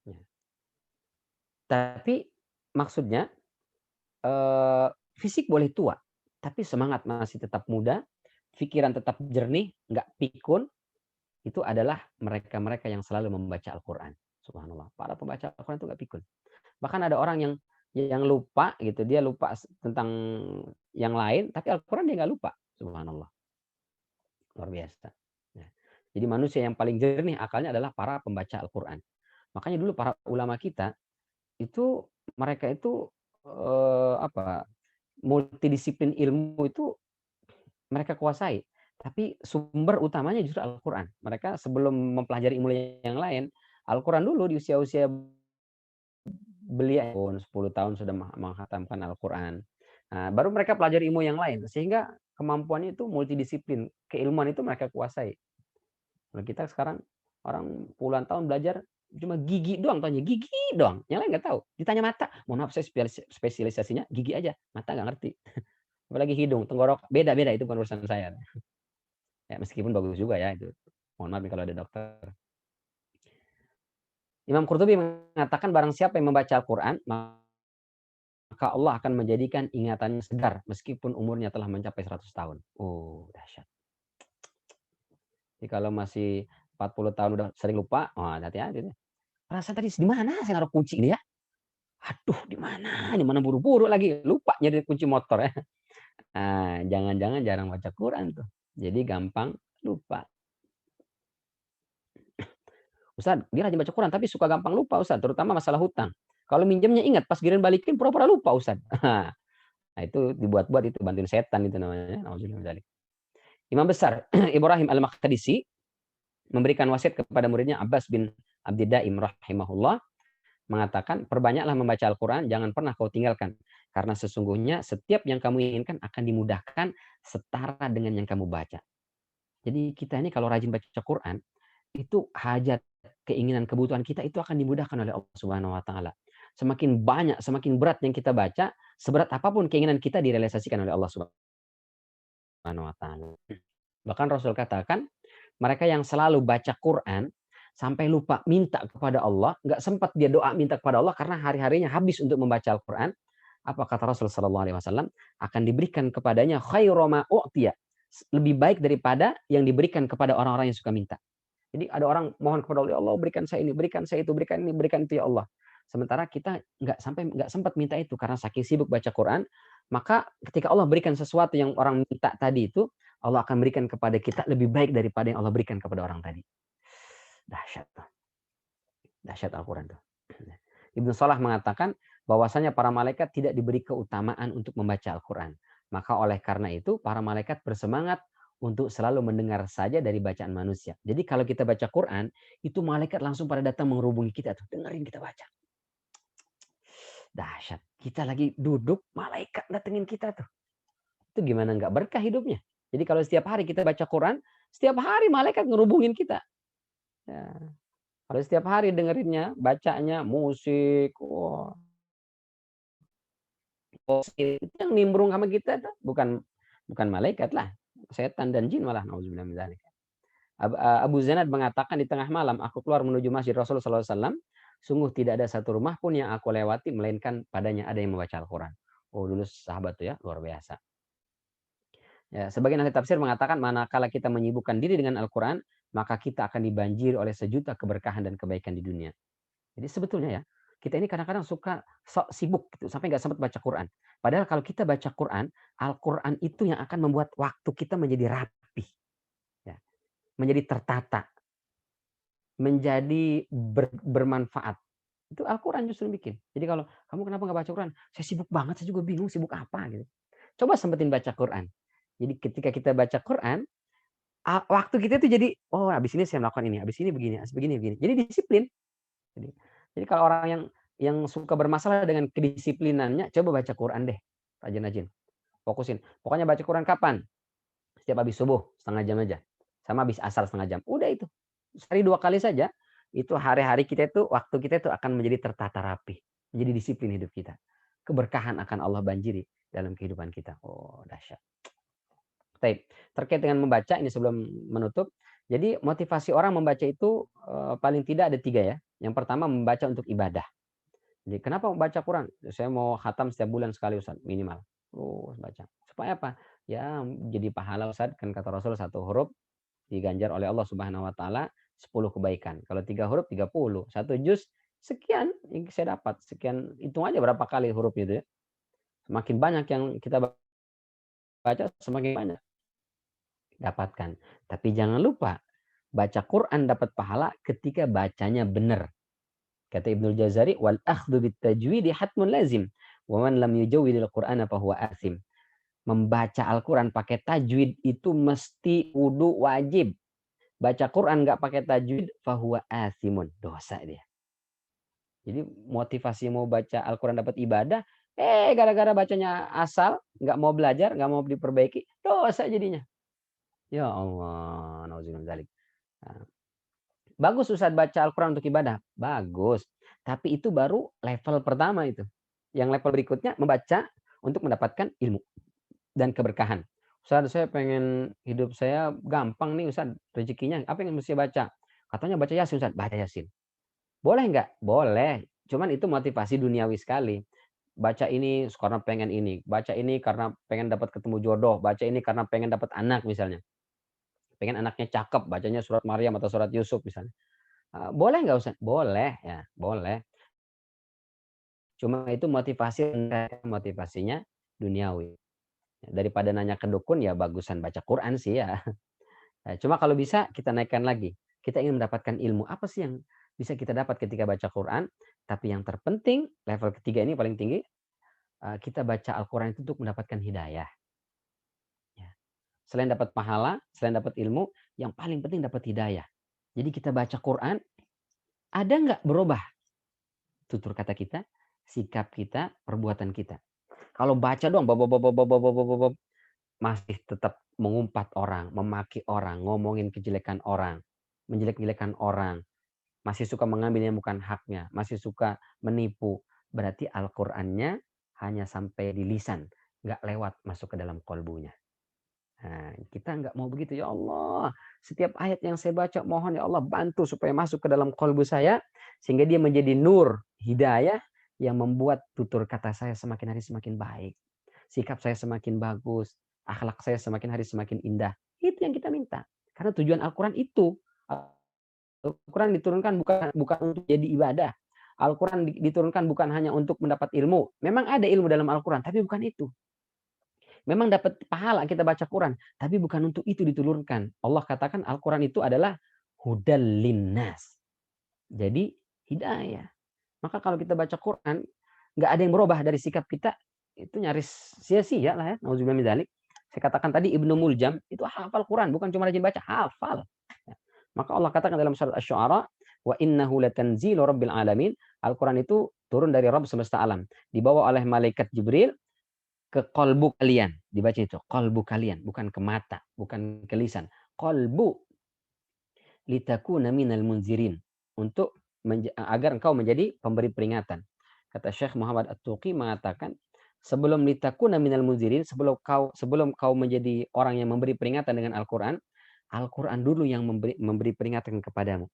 Ya. Tapi maksudnya fisik boleh tua, tapi semangat masih tetap muda, pikiran tetap jernih, nggak pikun, itu adalah mereka-mereka yang selalu membaca Al-Quran. Subhanallah, para pembaca Al-Quran itu nggak pikun. Bahkan ada orang yang lupa gitu, dia lupa tentang yang lain, tapi Al-Quran dia nggak lupa. Subhanallah, luar biasa. Ya. Jadi manusia yang paling jernih akalnya adalah para pembaca Al-Quran. Makanya dulu para ulama kita itu mereka itu apa multidisiplin ilmu itu mereka kuasai. Tapi sumber utamanya justru Al-Quran. Mereka sebelum mempelajari ilmu yang lain, Al-Quran dulu di usia-usia beliau 10 tahun sudah menghatamkan Al-Quran. Nah, baru mereka pelajari ilmu yang lain. Sehingga kemampuannya itu multidisiplin. Keilmuan itu mereka kuasai. Kalau kita sekarang orang puluhan tahun belajar cuma gigi doang, tanya gigi doang. Yang lain nggak tahu. Ditanya mata, mohon maaf saya spesialisasinya gigi aja. Mata nggak ngerti. Apalagi hidung, tenggorok, beda-beda itu bukan urusan saya. Ya, meskipun bagus juga ya itu. Mohon maaf nih kalau ada dokter. Imam Qurtubi mengatakan barang siapa yang membaca Al-Quran, maka Allah akan menjadikan ingatannya segar meskipun umurnya telah mencapai 100 tahun. Oh, dahsyat. Jadi kalau masih 40 tahun udah sering lupa, oh hati-hati. Perasaan tadi di mana saya naruh kunci ini ya? Aduh, di mana? Di mana buru-buru lagi lupa nyari kunci motor ya. Nah, jangan-jangan jarang baca Quran tuh. Jadi gampang lupa. Ustaz, dia rajin baca Quran tapi suka gampang lupa Ustaz, terutama masalah hutang. Kalau minjemnya ingat, pas giliran balikin pura-pura lupa Ustaz. Nah, itu dibuat-buat itu, bantuin setan itu namanya. Imam besar Ibrahim Al-Maqdisi memberikan wasiat kepada muridnya Abbas bin Abdidaim rahimahullah, mengatakan, perbanyaklah membaca Al-Quran, jangan pernah kau tinggalkan. Karena sesungguhnya setiap yang kamu inginkan akan dimudahkan setara dengan yang kamu baca. Jadi kita ini kalau rajin baca Quran, itu hajat, keinginan, kebutuhan kita itu akan dimudahkan oleh Allah Subhanahu wa taala. Semakin banyak, semakin berat yang kita baca, seberat apapun keinginan kita direalisasikan oleh Allah Subhanahu wa taala. Bahkan Rasul katakan, mereka yang selalu baca Quran sampai lupa minta kepada Allah, nggak sempat dia doa minta kepada Allah karena hari-harinya habis untuk membaca Al-Quran. Apa kata Rasul sallallahu alaihi wasallam? Akan diberikan kepadanya khairu ma u'tiya, lebih baik daripada yang diberikan kepada orang-orang yang suka minta. Jadi ada orang mohon kepada Allah, Allah berikan saya ini, berikan saya itu, berikan ini, berikan itu ya Allah. Sementara kita nggak sempat minta itu karena saking sibuk baca Quran, maka ketika Allah berikan sesuatu yang orang minta tadi itu, Allah akan berikan kepada kita lebih baik daripada yang Allah berikan kepada orang tadi. Dahsyat tuh. Dahsyat Al-Quran tuh. Ibnu Salah mengatakan bahwasanya para malaikat tidak diberi keutamaan untuk membaca Al-Quran. Maka oleh karena itu para malaikat bersemangat untuk selalu mendengar saja dari bacaan manusia. Jadi kalau kita baca Quran, itu malaikat langsung pada datang menghubungi kita tuh, dengerin kita baca. Dahsyat. Kita lagi duduk, malaikat datengin kita tuh. Itu gimana nggak berkah hidupnya? Jadi kalau setiap hari kita baca Quran, setiap hari malaikat ngerubungin kita. Ya. Kalau setiap hari dengerinnya, bacanya musik, wah, itu yang nimbrung sama kita tuh bukan malaikat lah, setan dan jin malah. Nauzubillah min dzalik. Abu Zanad mengatakan di tengah malam aku keluar menuju masjid Rasulullah SAW. Sungguh tidak ada satu rumah pun yang aku lewati melainkan padanya ada yang membaca Al-Quran. Oh dulu sahabat tuh ya luar biasa. Ya, sebagian ahli tafsir mengatakan manakala kita menyibukkan diri dengan Al-Quran, maka kita akan dibanjiri oleh sejuta keberkahan dan kebaikan di dunia. Jadi sebetulnya ya, kita ini kadang-kadang suka sok sibuk gitu, sampai nggak sempat baca Quran. Padahal kalau kita baca Quran, Al-Quran itu yang akan membuat waktu kita menjadi rapi, ya, menjadi tertata, menjadi bermanfaat. Itu Al-Quran justru bikin. Jadi kalau kamu kenapa nggak baca Quran? Saya sibuk banget, saya juga bingung sibuk apa gitu. Coba sempetin baca Quran. Jadi ketika kita baca Quran, waktu kita itu jadi, oh habis ini saya melakukan ini, habis ini begini, habis begini. Jadi disiplin. Jadi kalau orang yang suka bermasalah dengan kedisiplinannya, coba baca Quran deh, rajin-rajin. Fokusin. Pokoknya baca Quran kapan? Setiap habis subuh, setengah jam aja. Sama habis asar setengah jam. Udah itu. Sehari 2 kali saja, itu hari-hari kita itu, waktu kita itu akan menjadi tertata rapi. Menjadi disiplin hidup kita. Keberkahan akan Allah banjiri dalam kehidupan kita. Oh, dahsyat. Terkait dengan membaca, ini sebelum menutup. Jadi motivasi orang membaca itu paling tidak ada 3 ya. Yang pertama membaca untuk ibadah. Jadi kenapa baca Quran? Saya mau khatam setiap bulan sekali Ustaz, minimal. Terus baca. Supaya apa? Ya jadi pahala Ustaz, kan kata Rasul satu huruf diganjar oleh Allah Subhanahu wa taala 10 kebaikan. Kalau 3 huruf 30. Satu juz sekian yang saya dapat. Sekian, hitung aja berapa kali huruf itu ya. Semakin banyak yang kita baca, semakin banyak dapatkan. Tapi jangan lupa, baca Quran dapat pahala ketika bacanya benar. Kata Ibnu Jazari, wal akhdhu bit tajwid hatmun lazim. Wa man lam yujawwidil Qur'ana fa huwa asim. Membaca Al-Quran pakai tajwid itu mesti wudu wajib. Baca Quran nggak pakai tajwid, fahuwa asimun. Dosa dia. Jadi motivasi mau baca Al-Quran dapat ibadah, gara-gara bacanya asal, nggak mau belajar, nggak mau diperbaiki, dosa jadinya. Ya Allah, nauzubillah. Nah, bagus Ustaz baca Al-Quran untuk ibadah. Bagus. Tapi itu baru level pertama itu. Yang level berikutnya membaca untuk mendapatkan ilmu dan keberkahan. Ustaz, saya pengen hidup saya gampang nih Ustaz, rezekinya. Apa yang mesti baca? Katanya baca Yasin Ustaz. Baca Yasin. Boleh nggak? Boleh. Cuman itu motivasi duniawi sekali. Baca ini karena pengen ini. Baca ini karena pengen dapat ketemu jodoh. Baca ini karena pengen dapat anak misalnya. Pengen anaknya cakep, bacanya surat Maryam atau surat Yusuf misalnya. Boleh nggak Ustaz? Boleh ya, boleh. Cuma itu motivasinya duniawi. Daripada nanya ke dukun ya bagusan baca Quran sih ya. Cuma kalau bisa kita naikkan lagi. Kita ingin mendapatkan ilmu. Apa sih yang bisa kita dapat ketika baca Quran? Tapi yang terpenting, level ketiga ini paling tinggi, kita baca Al-Quran itu untuk mendapatkan hidayah. Ya. Selain dapat pahala, selain dapat ilmu, yang paling penting dapat hidayah. Jadi kita baca Quran, ada nggak berubah tutur kata kita, sikap kita, perbuatan kita. Kalau baca doang, masih tetap mengumpat orang, memaki orang, ngomongin kejelekan orang, menjelek-jelekan orang, masih suka mengambil yang bukan haknya, masih suka menipu, berarti Al-Qur'annya hanya sampai di lisan, nggak lewat masuk ke dalam kolbunya. Nah, kita nggak mau begitu, ya Allah. Setiap ayat yang saya baca, mohon ya Allah bantu supaya masuk ke dalam kolbu saya, sehingga dia menjadi nur, hidayah, yang membuat tutur kata saya semakin hari semakin baik. Sikap saya semakin bagus, akhlak saya semakin hari semakin indah. Itu yang kita minta. Karena tujuan Al-Quran itu. Al-Quran diturunkan bukan untuk jadi ibadah. Al-Quran diturunkan bukan hanya untuk mendapat ilmu. Memang ada ilmu dalam Al-Quran, tapi bukan itu. Memang dapat pahala kita baca Quran, tapi bukan untuk itu diturunkan. Allah katakan Al-Quran itu adalah hudal linnas. Jadi hidayah. Maka kalau kita baca Quran, nggak ada yang berubah dari sikap kita, itu nyaris sia-sia lah ya. Nauzubillah min dzalik. Saya katakan tadi Ibnu Muljam itu hafal Quran, bukan cuma rajin baca, hafal. Maka Allah katakan dalam surat Asy-Syu'ara, wa innahu latanzilu rabbil alamin. Al-Quran itu turun dari Rabb semesta alam, dibawa oleh malaikat Jibril ke kolbu kalian. Dibaca itu, kolbu kalian, bukan ke mata, bukan ke lisan. Kolbu. Litakuna minal munzirin. Untuk agar engkau menjadi pemberi peringatan. Kata Syekh Muhammad At-Tuqi mengatakan, sebelum litakuna minal munzirin, sebelum kau menjadi orang yang memberi peringatan dengan Al-Quran, Al-Quran dulu yang memberi peringatan kepadamu.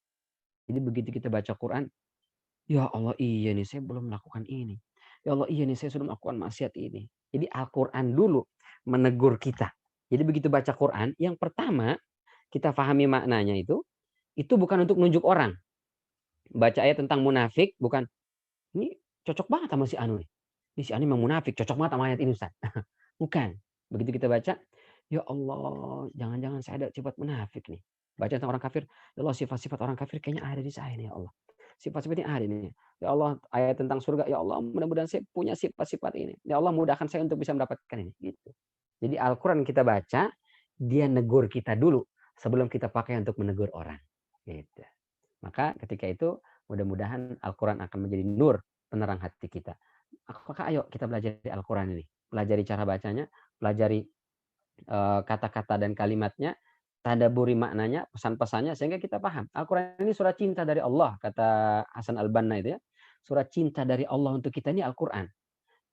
Jadi begitu kita baca Quran, ya Allah iya nih saya belum melakukan ini. Ya Allah iya nih saya sudah melakukan maksiat ini. Jadi Al-Quran dulu menegur kita. Jadi begitu baca Quran, yang pertama kita pahami maknanya itu bukan untuk menunjuk orang. Baca ayat tentang munafik, bukan, ini cocok banget sama si Anu nih. Ini si Anu memang munafik, cocok banget sama ayat ini Ustaz. Bukan. Begitu kita baca, ya Allah, jangan-jangan saya ada sifat munafik nih. Baca tentang orang kafir, ya Allah sifat-sifat orang kafir kayaknya ada di saya nih ya Allah. Sifat-sifatnya ada nih. Ya Allah, ayat tentang surga, ya Allah mudah-mudahan saya punya sifat-sifat ini. Ya Allah mudahkan saya untuk bisa mendapatkan ini. Gitu. Jadi Al-Quran kita baca, dia negur kita dulu sebelum kita pakai untuk menegur orang. Gitu. Maka ketika itu mudah-mudahan Al-Quran akan menjadi nur penerang hati kita. Maka ayo kita belajar Al-Quran ini. Pelajari cara bacanya, pelajari kata-kata dan kalimatnya, tadaburi maknanya, pesan-pesannya, sehingga kita paham. Al-Quran ini surat cinta dari Allah, kata Hasan Al-Banna itu ya. Surat cinta dari Allah untuk kita ini Al-Quran.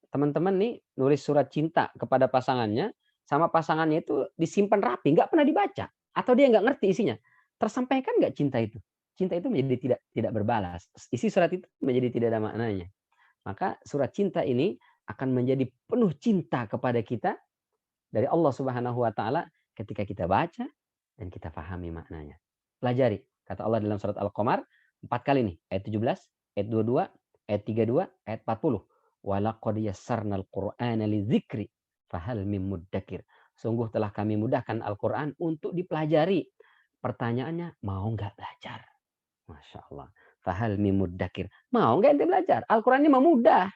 Teman-teman nih nulis surat cinta kepada pasangannya, sama pasangannya itu disimpan rapi, nggak pernah dibaca. Atau dia nggak ngerti isinya. Tersampaikan nggak cinta itu? Cinta itu menjadi tidak berbalas. Isi surat itu menjadi tidak ada maknanya. Maka surat cinta ini akan menjadi penuh cinta kepada kita dari Allah Subhanahu wa taala ketika kita baca dan kita pahami maknanya. Pelajari. Kata Allah dalam surat Al-Qamar 4 kali nih, ayat 17, ayat 22, ayat 32, ayat 40. Wa laqad yassarnal Qur'ana lidzikri fahal mim muddakir. Sungguh telah kami mudahkan Al-Qur'an untuk dipelajari. Pertanyaannya, mau nggak belajar? Masya Allah. Fahal mim muddakir. Mau nggak ente belajar? Al-Qur'an ini mah mudah.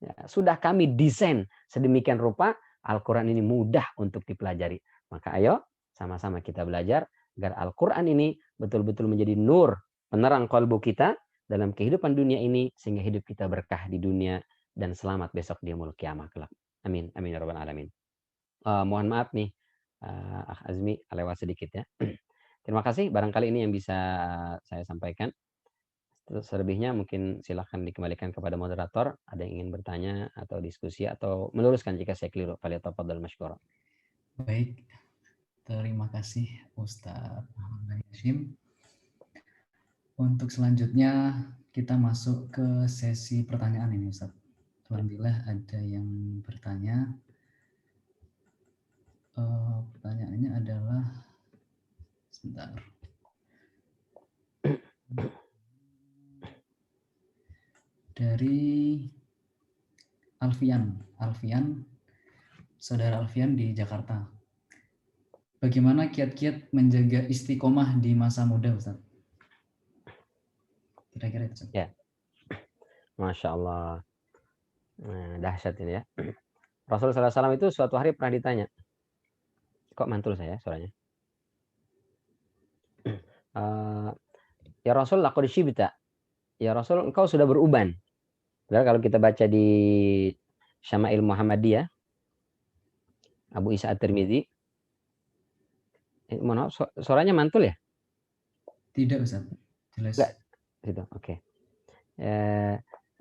Ya, sudah kami desain sedemikian rupa Al-Quran ini mudah untuk dipelajari. Maka ayo sama-sama kita belajar agar Al-Quran ini betul-betul menjadi nur, penerang kalbu kita dalam kehidupan dunia ini sehingga hidup kita berkah di dunia dan selamat besok di yaumul kiamah kelak. Amin. Amin ya rabbal alamin. Mohon maaf nih Akh Azmi lewat sedikit ya. Terima kasih barangkali ini yang bisa saya sampaikan. Terus selebihnya mungkin silahkan dikembalikan kepada moderator. Ada yang ingin bertanya atau diskusi atau meluruskan jika saya keliru. Falyatafaddal masykura. Baik, terima kasih Ustadz Muhammad Hashim. Untuk selanjutnya kita masuk ke sesi pertanyaan ini Ustadz. Alhamdulillah ada yang bertanya. Pertanyaannya adalah sebentar. Dari Alfian, saudara Alfian di Jakarta. Bagaimana kiat-kiat menjaga istiqomah di masa muda, Ustaz? Kira-kira itu. Ya, Masya Allah. Dahsyat ini ya. Rasulullah SAW itu suatu hari pernah ditanya. Kok mantul saya suaranya? Ya Rasul, laqad syibta. Ya Rasul, engkau sudah beruban. Padahal kalau kita baca di Syama'il Muhammadiyah, Abu Isa At-Tirmidzi, mohon maaf, suaranya mantul ya? Tidak, Ustaz. Jelas. Enggak. Gitu, oke.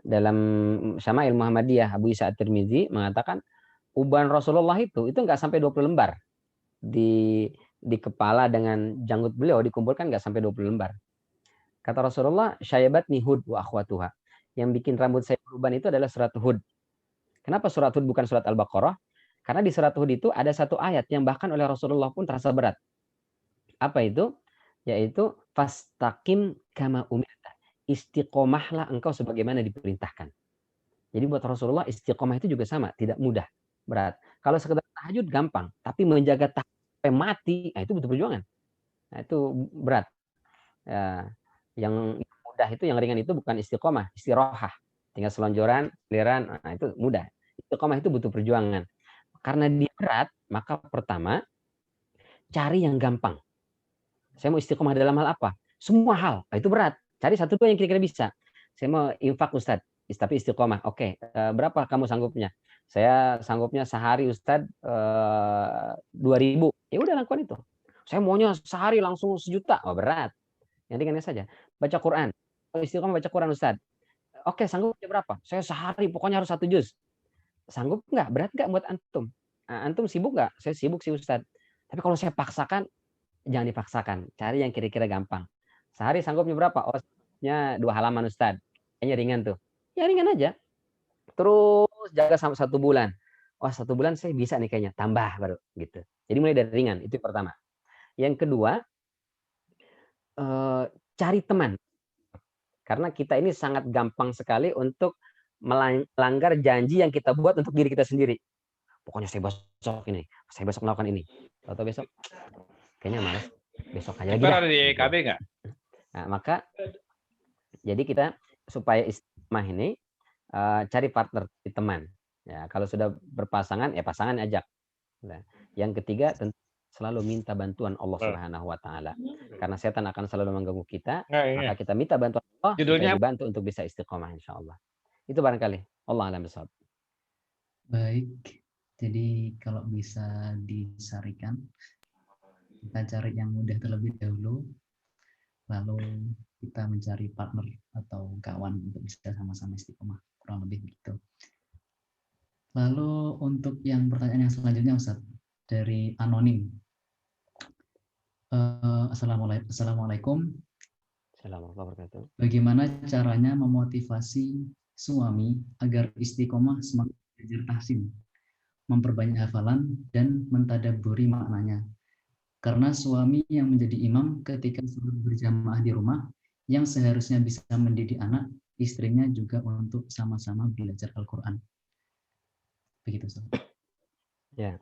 Dalam Syama'il Muhammadiyah, Abu Isa At-Tirmidzi mengatakan uban Rasulullah itu enggak sampai 20 lembar. Di kepala dengan janggut beliau dikumpulkan enggak sampai 20 lembar. Kata Rasulullah, syayabatni Hud wa akhwatuha. Yang bikin rambut saya beruban itu adalah surat Hud. Kenapa surat Hud bukan surat Al-Baqarah? Karena di surat Hud itu ada satu ayat yang bahkan oleh Rasulullah pun terasa berat. Apa itu? Yaitu fastaqim kama umirta. Istiqomahlah engkau sebagaimana diperintahkan. Jadi buat Rasulullah istiqomah itu juga sama, tidak mudah, berat. Kalau sekedar tahajud gampang, tapi menjaga tahajud sampai mati, nah itu butuh perjuangan. Nah itu berat. Ya, yang mudah itu, yang ringan itu bukan istiqomah, istirahah. Tinggal selonjoran, liran, nah itu mudah. Istiqomah itu butuh perjuangan. Karena dia berat, maka pertama cari yang gampang. Saya mau istiqomah dalam hal apa? Semua hal, nah, itu berat. Cari satu dua yang kira-kira bisa. Saya mau infak Ustadz, tapi istiqomah. Oke, berapa kamu sanggupnya? Saya sanggupnya sehari Ustadz 2.000. Ya udah lakukan itu. Saya maunya sehari langsung 1 juta. Oh berat. Yang ringannya saja. Baca Quran. Istiqomah baca Quran Ustadz. Oke, sanggupnya berapa? Saya sehari pokoknya harus 1 juz. Sanggup nggak? Berat nggak buat antum? Antum sibuk nggak? Saya sibuk sih Ustadz. Tapi kalau saya paksakan, jangan dipaksakan. Cari yang kira-kira gampang. Sehari sanggupnya berapa? Oh, sanggupnya 2 halaman Ustadz. Kayaknya ringan tuh. Ya ringan aja. Terus jaga sampai 1 bulan. Wah, 1 bulan saya bisa nih kayaknya. Tambah baru gitu. Jadi mulai dari ringan. Itu yang pertama. Yang kedua, cari teman. Karena kita ini sangat gampang sekali untuk melanggar janji yang kita buat untuk diri kita sendiri. Pokoknya saya besok melakukan ini. Atau besok, kayaknya malas. Besok aja lagi. Ada di KB nggak? Nah, maka jadi kita supaya istiqomah ini cari partner, di teman. Ya, kalau sudah berpasangan, ya pasangan ajak. Nah, yang ketiga tentu selalu minta bantuan Allah Subhanahu wa taala. Karena setan akan selalu mengganggu kita, maka kita minta bantuan Allah supaya dibantu untuk bisa istiqomah insyaallah. Itu barangkali. Allah a'lam bishawab. Baik. Jadi kalau bisa disarikan, kita cari yang mudah terlebih dahulu, lalu kita mencari partner atau kawan untuk bisa sama-sama istiqomah, kurang lebih begitu. Lalu untuk yang pertanyaan yang selanjutnya Ustaz, dari anonim. Assalamualaikum. Assalamualaikum warahmatullahi wabarakatuh. Bagaimana caranya memotivasi suami agar istiqomah semangat belajar tahsin, memperbanyak hafalan, dan mentadabburi maknanya. Karena suami yang menjadi imam ketika sholat berjamaah di rumah, yang seharusnya bisa mendidik anak, istrinya juga untuk sama-sama belajar Al-Quran. Begitu, Ustaz. Ya.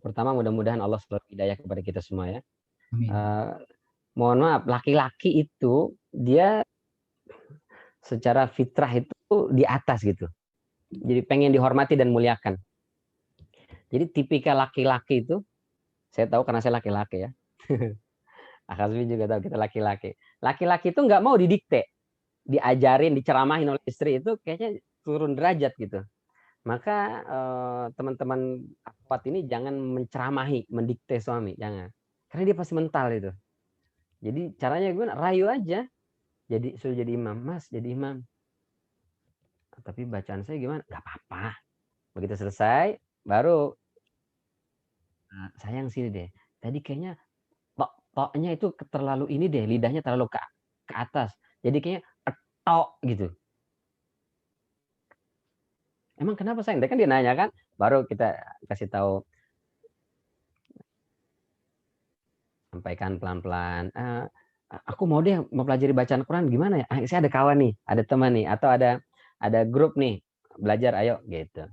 Pertama mudah-mudahan Allah selalu hidayah kepada kita semua ya. Amin. Mohon maaf, laki-laki itu dia secara fitrah itu di atas gitu. Jadi pengen dihormati dan muliakan. Jadi tipikal laki-laki itu, saya tahu karena saya laki-laki ya. Akasmi juga tahu kita laki-laki. Laki-laki itu nggak mau didikte, diajarin, diceramahin oleh istri itu kayaknya turun derajat gitu. Maka teman-teman akhwat ini jangan menceramahi, mendikte suami, jangan. Karena dia pasti mental itu. Jadi caranya gimana? Rayu aja. Jadi suruh jadi imam, Mas, jadi imam. Tapi bacaan saya gimana? Gak apa-apa. Begitu selesai, baru sayang sini deh. Tadi kayaknya tok-toknya itu terlalu ini deh, lidahnya terlalu ke atas. Jadi kayaknya tok gitu. Emang kenapa sayang? Dia kan dia nanya kan, baru kita kasih tahu, sampaikan pelan-pelan. Aku mau deh mempelajari bacaan Quran gimana ya? Saya ada kawan nih, ada teman nih, atau ada grup nih belajar, ayo gitu.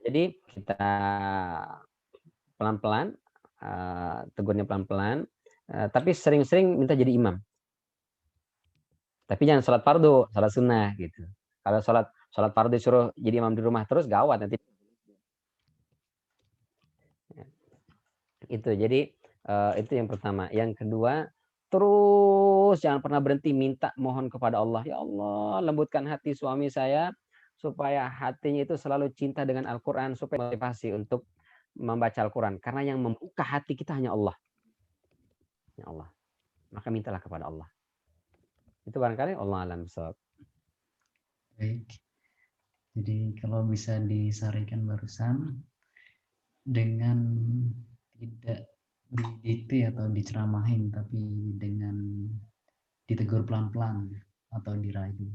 Jadi kita pelan-pelan, tegurnya pelan-pelan, tapi sering-sering minta jadi imam. Tapi jangan sholat fardu, sholat sunnah gitu. Kalau sholat fardu disuruh jadi imam di rumah terus gawat nanti. Itu jadi itu yang pertama. Yang kedua, terus jangan pernah berhenti minta, mohon kepada Allah. Ya Allah, lembutkan hati suami saya supaya hatinya itu selalu cinta dengan Al-Quran, supaya motivasi untuk membaca Al-Quran. Karena yang membuka hati kita hanya Allah. Ya Allah. Maka mintalah kepada Allah. Itu barangkali Allah alam bisawab. Baik. Jadi kalau bisa disarikan barusan, dengan tidak didikte atau diceramahin, tapi dengan ditegur pelan-pelan atau dirayu.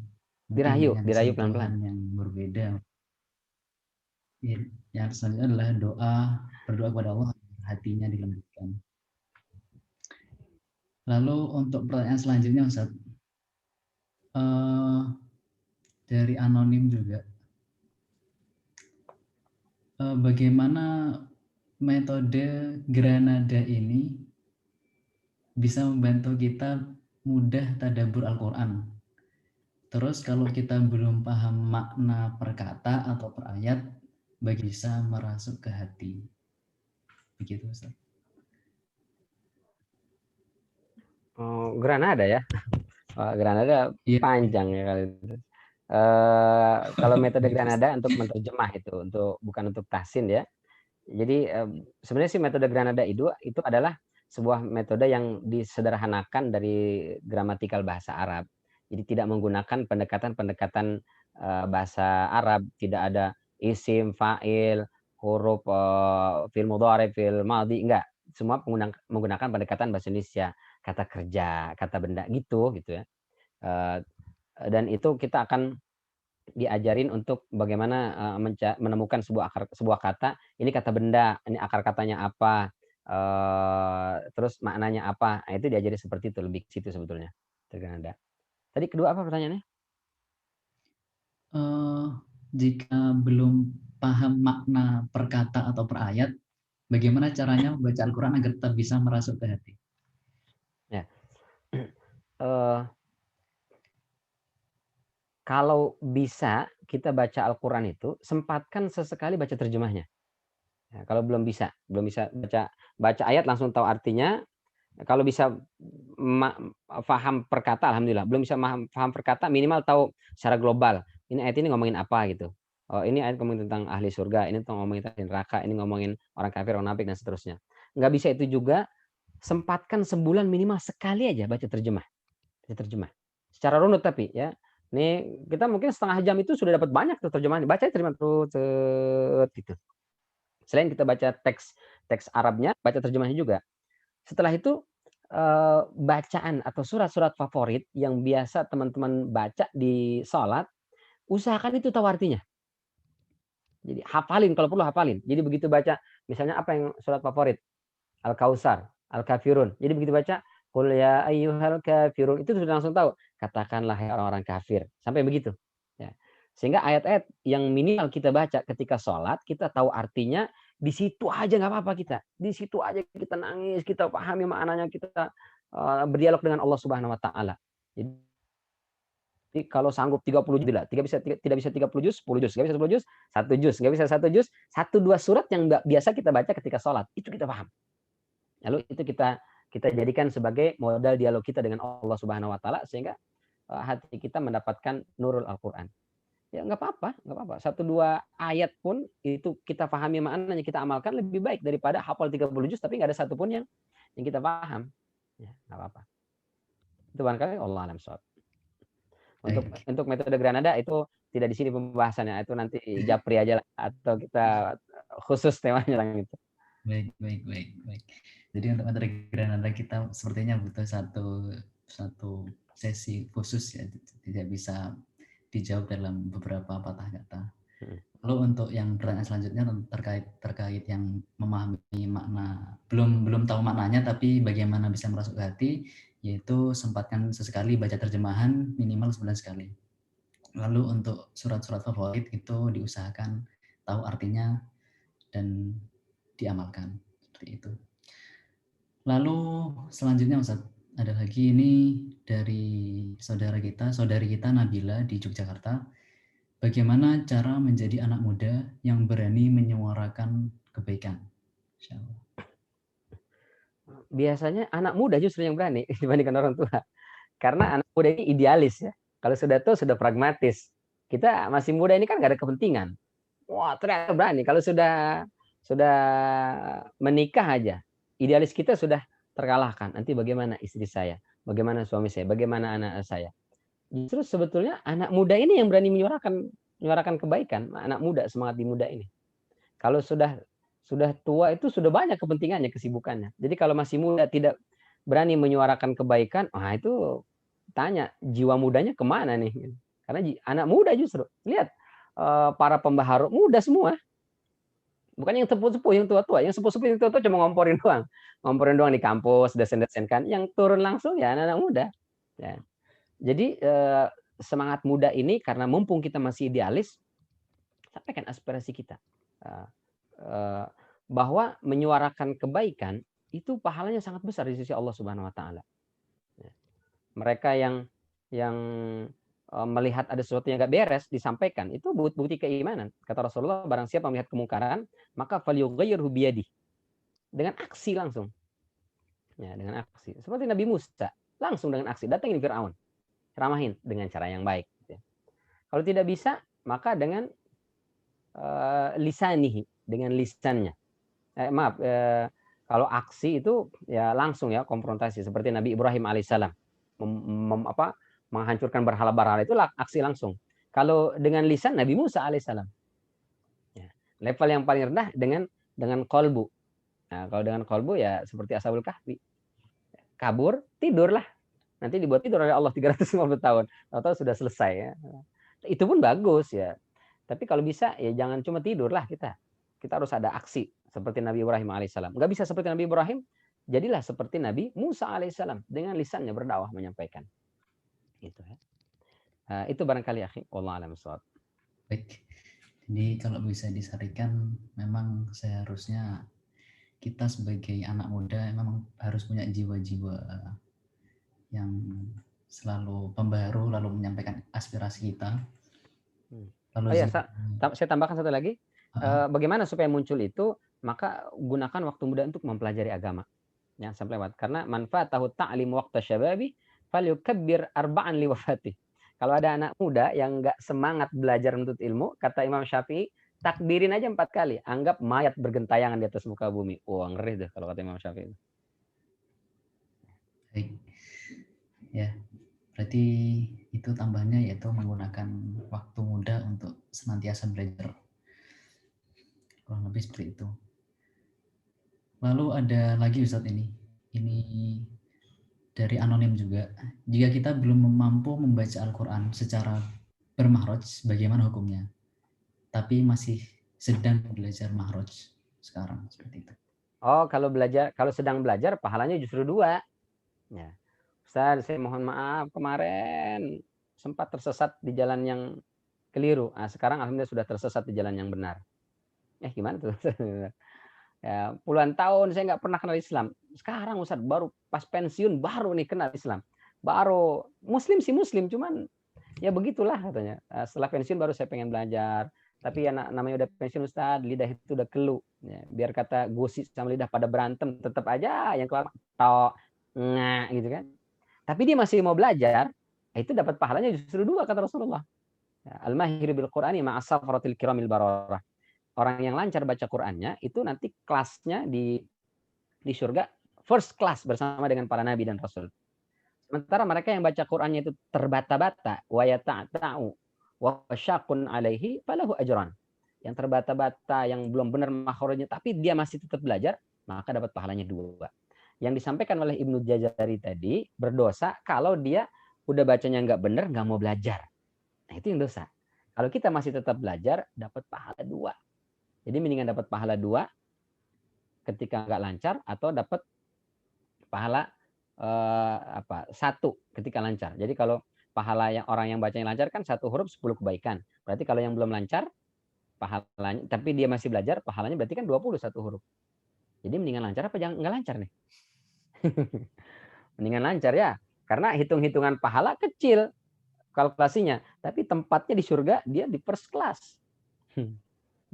Mungkin dengan Dirayu sentuhan pelan-pelan. yang berbeda. Yang selanjutnya adalah berdoa kepada Allah, hatinya dilembutkan. Lalu untuk pertanyaan selanjutnya, Ustaz, dari anonim juga, bagaimana metode Granada ini bisa membantu kita mudah tadabbur Al-Quran. Terus kalau kita belum paham makna per kata atau per ayat, bisa merasuk ke hati. Begitu, Ustaz. Oh, Granada ya. Granada Iya. panjang ya kali itu. Kalau metode Granada untuk menerjemah itu, bukan untuk tahsin ya. Jadi sebenarnya sih metode Granada itu adalah sebuah metode yang disederhanakan dari gramatikal bahasa Arab. Jadi tidak menggunakan pendekatan-pendekatan bahasa Arab, tidak ada isim, fa'il, huruf fi'il mudhari, fi'il madhi, enggak. Semua menggunakan pendekatan bahasa Indonesia, kata kerja, kata benda gitu ya. Dan itu kita akan diajarin untuk bagaimana menemukan sebuah kata, ini kata benda, ini akar katanya apa, terus maknanya apa. Nah, itu diajari seperti itu, lebih ke situ sebetulnya. Tadi kedua apa pertanyaannya? Jika belum paham makna per kata atau per ayat, bagaimana caranya membaca Al-Quran agar tetap bisa merasuk ke hati? Ya. Kalau bisa kita baca Al-Quran itu, sempatkan sesekali baca terjemahnya. Ya, kalau belum bisa baca ayat langsung tahu artinya. Kalau bisa paham per kata, alhamdulillah. Belum bisa paham per kata, minimal tahu secara global. Ini ayat ini ngomongin apa gitu. Oh, ini ayat ngomongin tentang ahli surga, ini ngomongin tentang neraka, ini ngomongin orang kafir, orang munafik dan seterusnya. Nggak bisa itu juga, sempatkan sebulan minimal sekali aja baca terjemah. Secara runut tapi ya. Nih kita mungkin setengah jam itu sudah dapat banyak tuh terjemahan. Baca terjemah terus gitu. Selain kita baca teks Arabnya, baca terjemahnya juga. Setelah itu bacaan atau surat-surat favorit yang biasa teman-teman baca di sholat, usahakan itu tahu artinya. Jadi hafalin, kalau perlu hafalin. Jadi begitu baca, misalnya apa yang surat favorit? Al-Kautsar, Al-Kafirun. Jadi begitu baca, Qul ya ayyuhal kafirun, itu sudah langsung tahu. Katakanlah hai orang-orang kafir. Sampai begitu. Ya. Sehingga ayat-ayat yang minimal kita baca ketika sholat, kita tahu artinya, di situ aja nggak apa-apa kita. Di situ aja kita nangis, kita pahami maknanya, kita berdialog dengan Allah Subhanahu wa taala. Jadi kalau sanggup 30 juz, tidak bisa 30 juz, 10 juz, nggak bisa 10 juz, 1 juz, nggak bisa 1 juz, 1-2 surat yang biasa kita baca ketika sholat, itu kita paham. Lalu itu kita jadikan sebagai modal dialog kita dengan Allah Subhanahu wa taala sehingga hati kita mendapatkan nurul Al-Qur'an. Ya nggak apa-apa, nggak apa-apa. 1-2 ayat pun itu kita pahami maknanya, kita amalkan lebih baik daripada hafal 30 juz tapi nggak ada satu pun yang kita paham. Ya, nggak apa-apa. Itu barangkali Allah alam shawab. Untuk metode Granada itu tidak di sini pembahasannya, itu nanti japri aja lah, atau kita khusus temanya lah gitu. Baik. Jadi untuk metode Granada kita sepertinya butuh satu sesi khusus ya, tidak bisa dijawab dalam beberapa patah kata. Lalu untuk yang pertanyaan selanjutnya terkait yang memahami makna, belum tahu maknanya tapi bagaimana bisa merasuk ke hati, yaitu sempatkan sesekali baca terjemahan minimal sebulan sekali. Lalu untuk surat-surat favorit itu diusahakan tahu artinya dan diamalkan seperti itu. Lalu selanjutnya Ustaz, ada lagi ini dari saudari kita Nabila di Yogyakarta. Bagaimana cara menjadi anak muda yang berani menyuarakan kebaikan? Insyaallah. Biasanya anak muda justru yang berani dibandingkan orang tua. Karena anak muda ini idealis ya. Kalau sudah tua sudah pragmatis. Kita masih muda ini kan nggak ada kepentingan. Wah, ternyata berani. Kalau sudah menikah aja, idealis kita sudah terkalahkan. Nanti bagaimana istri saya? Bagaimana suami saya? Bagaimana anak saya? Justru sebetulnya anak muda ini yang berani menyuarakan kebaikan. Anak muda, semangat di muda ini. Kalau sudah tua itu sudah banyak kepentingannya, kesibukannya. Jadi kalau masih muda tidak berani menyuarakan kebaikan, itu tanya jiwa mudanya kemana nih? Karena anak muda justru. Lihat para pembaharu muda semua. Bukan yang sepuh-sepuh, yang tua-tua. Yang sepuh-sepuh, yang tua-tua cuma ngomporin doang. Ngomporin doang di kampus, dosen-dosen kan. Yang turun langsung ya anak-anak muda. Ya. Jadi semangat muda ini karena mumpung kita masih idealis, sampaikan aspirasi kita. Bahwa menyuarakan kebaikan itu pahalanya sangat besar di sisi Allah Subhanahu wa taala. Mereka yang melihat ada sesuatu yang enggak beres disampaikan, itu bukti keimanan. Kata Rasulullah, barang siapa melihat kemungkaran, maka falyughayyirhu biyadihi. Dengan aksi langsung. Ya, dengan aksi. Seperti Nabi Musa, langsung dengan aksi datangin Firaun. Ceramahin dengan cara yang baik. Kalau tidak bisa, maka dengan lisanihi, dengan lisannya. Kalau aksi itu ya langsung ya konfrontasi seperti Nabi Ibrahim alaihissalam menghancurkan berhala-berhala itu aksi langsung. Kalau dengan lisan Nabi Musa alaihissalam. Ya. Level yang paling rendah dengan kolbu. Nah, kalau dengan kolbu ya seperti Ashabul Kahfi. Kabur, tidurlah. Nanti dibuat tidur oleh Allah 350 tahun. Tahu-tahu sudah selesai ya. Itu pun bagus ya. Tapi kalau bisa ya jangan cuma tidurlah kita. Kita harus ada aksi seperti Nabi Ibrahim alaihissalam. Nggak bisa seperti Nabi Ibrahim, jadilah seperti Nabi Musa alaihissalam dengan lisannya berdakwah menyampaikan. Gitu ya. Itu barangkali akhi, wallahu a'lam bishawab. Baik. Jadi kalau bisa disarikan, memang seharusnya kita sebagai anak muda memang harus punya jiwa-jiwa yang selalu pembaharu, lalu menyampaikan aspirasi kita. Lalu saya tambahkan satu lagi. Bagaimana supaya muncul itu? Maka gunakan waktu muda untuk mempelajari agama. Jangan sampai lewat. Karena manfaatahu ta'lim waqta syababi falyukabbir arba'an liwafati. Kalau ada anak muda yang nggak semangat belajar menuntut ilmu, kata Imam Syafi'i, takbirin aja 4 kali. Anggap mayat bergentayangan di atas muka bumi. Wah, ngeri deh kalau kata Imam Syafi'i. Baik. Ya, berarti itu tambahnya yaitu menggunakan waktu muda untuk senantiasa belajar. Kurang lebih seperti itu. Lalu ada lagi Ustadz ini dari anonim juga. Jika kita belum mampu membaca Al-Quran secara bermahraj, bagaimana hukumnya? Tapi masih sedang belajar mahraj sekarang, seperti itu. Oh, kalau sedang belajar, pahalanya justru 2. Ya. Ustaz, saya mohon maaf kemarin sempat tersesat di jalan yang keliru. Nah, sekarang alhamdulillah sudah tersesat di jalan yang benar. Gimana tuh? Ya, puluhan tahun saya nggak pernah kenal Islam. Sekarang Ustaz baru pas pensiun baru nih kenal Islam. Baru Muslim sih Muslim, cuman ya begitulah katanya. Setelah pensiun baru saya pengen belajar. Tapi ya namanya udah pensiun Ustaz, lidah itu udah kelu. Ya, biar kata gusi sama lidah pada berantem, tetap aja yang keluar tok, ngak gitu kan. Tapi dia masih mau belajar, itu dapat pahalanya justru 2 kata Rasulullah. Ya, Al-mahir bil Qur'ani ma'asafaratil kiramil bararah. Orang yang lancar baca Qur'annya itu nanti kelasnya di surga first class bersama dengan para nabi dan rasul. Sementara mereka yang baca Qur'annya itu terbata-bata, wa yata'ta'u wa syaqun alaihi falahu ajran. Yang terbata-bata, yang belum benar makhrajnya tapi dia masih tetap belajar, maka dapat pahalanya 2. Yang disampaikan oleh Ibnu Jazari tadi, berdosa kalau dia udah bacanya nggak benar, nggak mau belajar. Nah, itu yang dosa. Kalau kita masih tetap belajar, dapat pahala 2. Jadi mendingan dapat pahala 2 ketika nggak lancar atau dapat pahala 1 ketika lancar. Jadi kalau pahala yang orang yang bacanya lancar kan 1 huruf 10 kebaikan. Berarti kalau yang belum lancar pahalanya tapi dia masih belajar pahalanya berarti kan 21 huruf. Jadi mendingan lancar apa jangan nggak lancar nih? Mendingan lancar ya. Karena hitung-hitungan pahala kecil kalkulasinya, tapi tempatnya di surga dia di first class.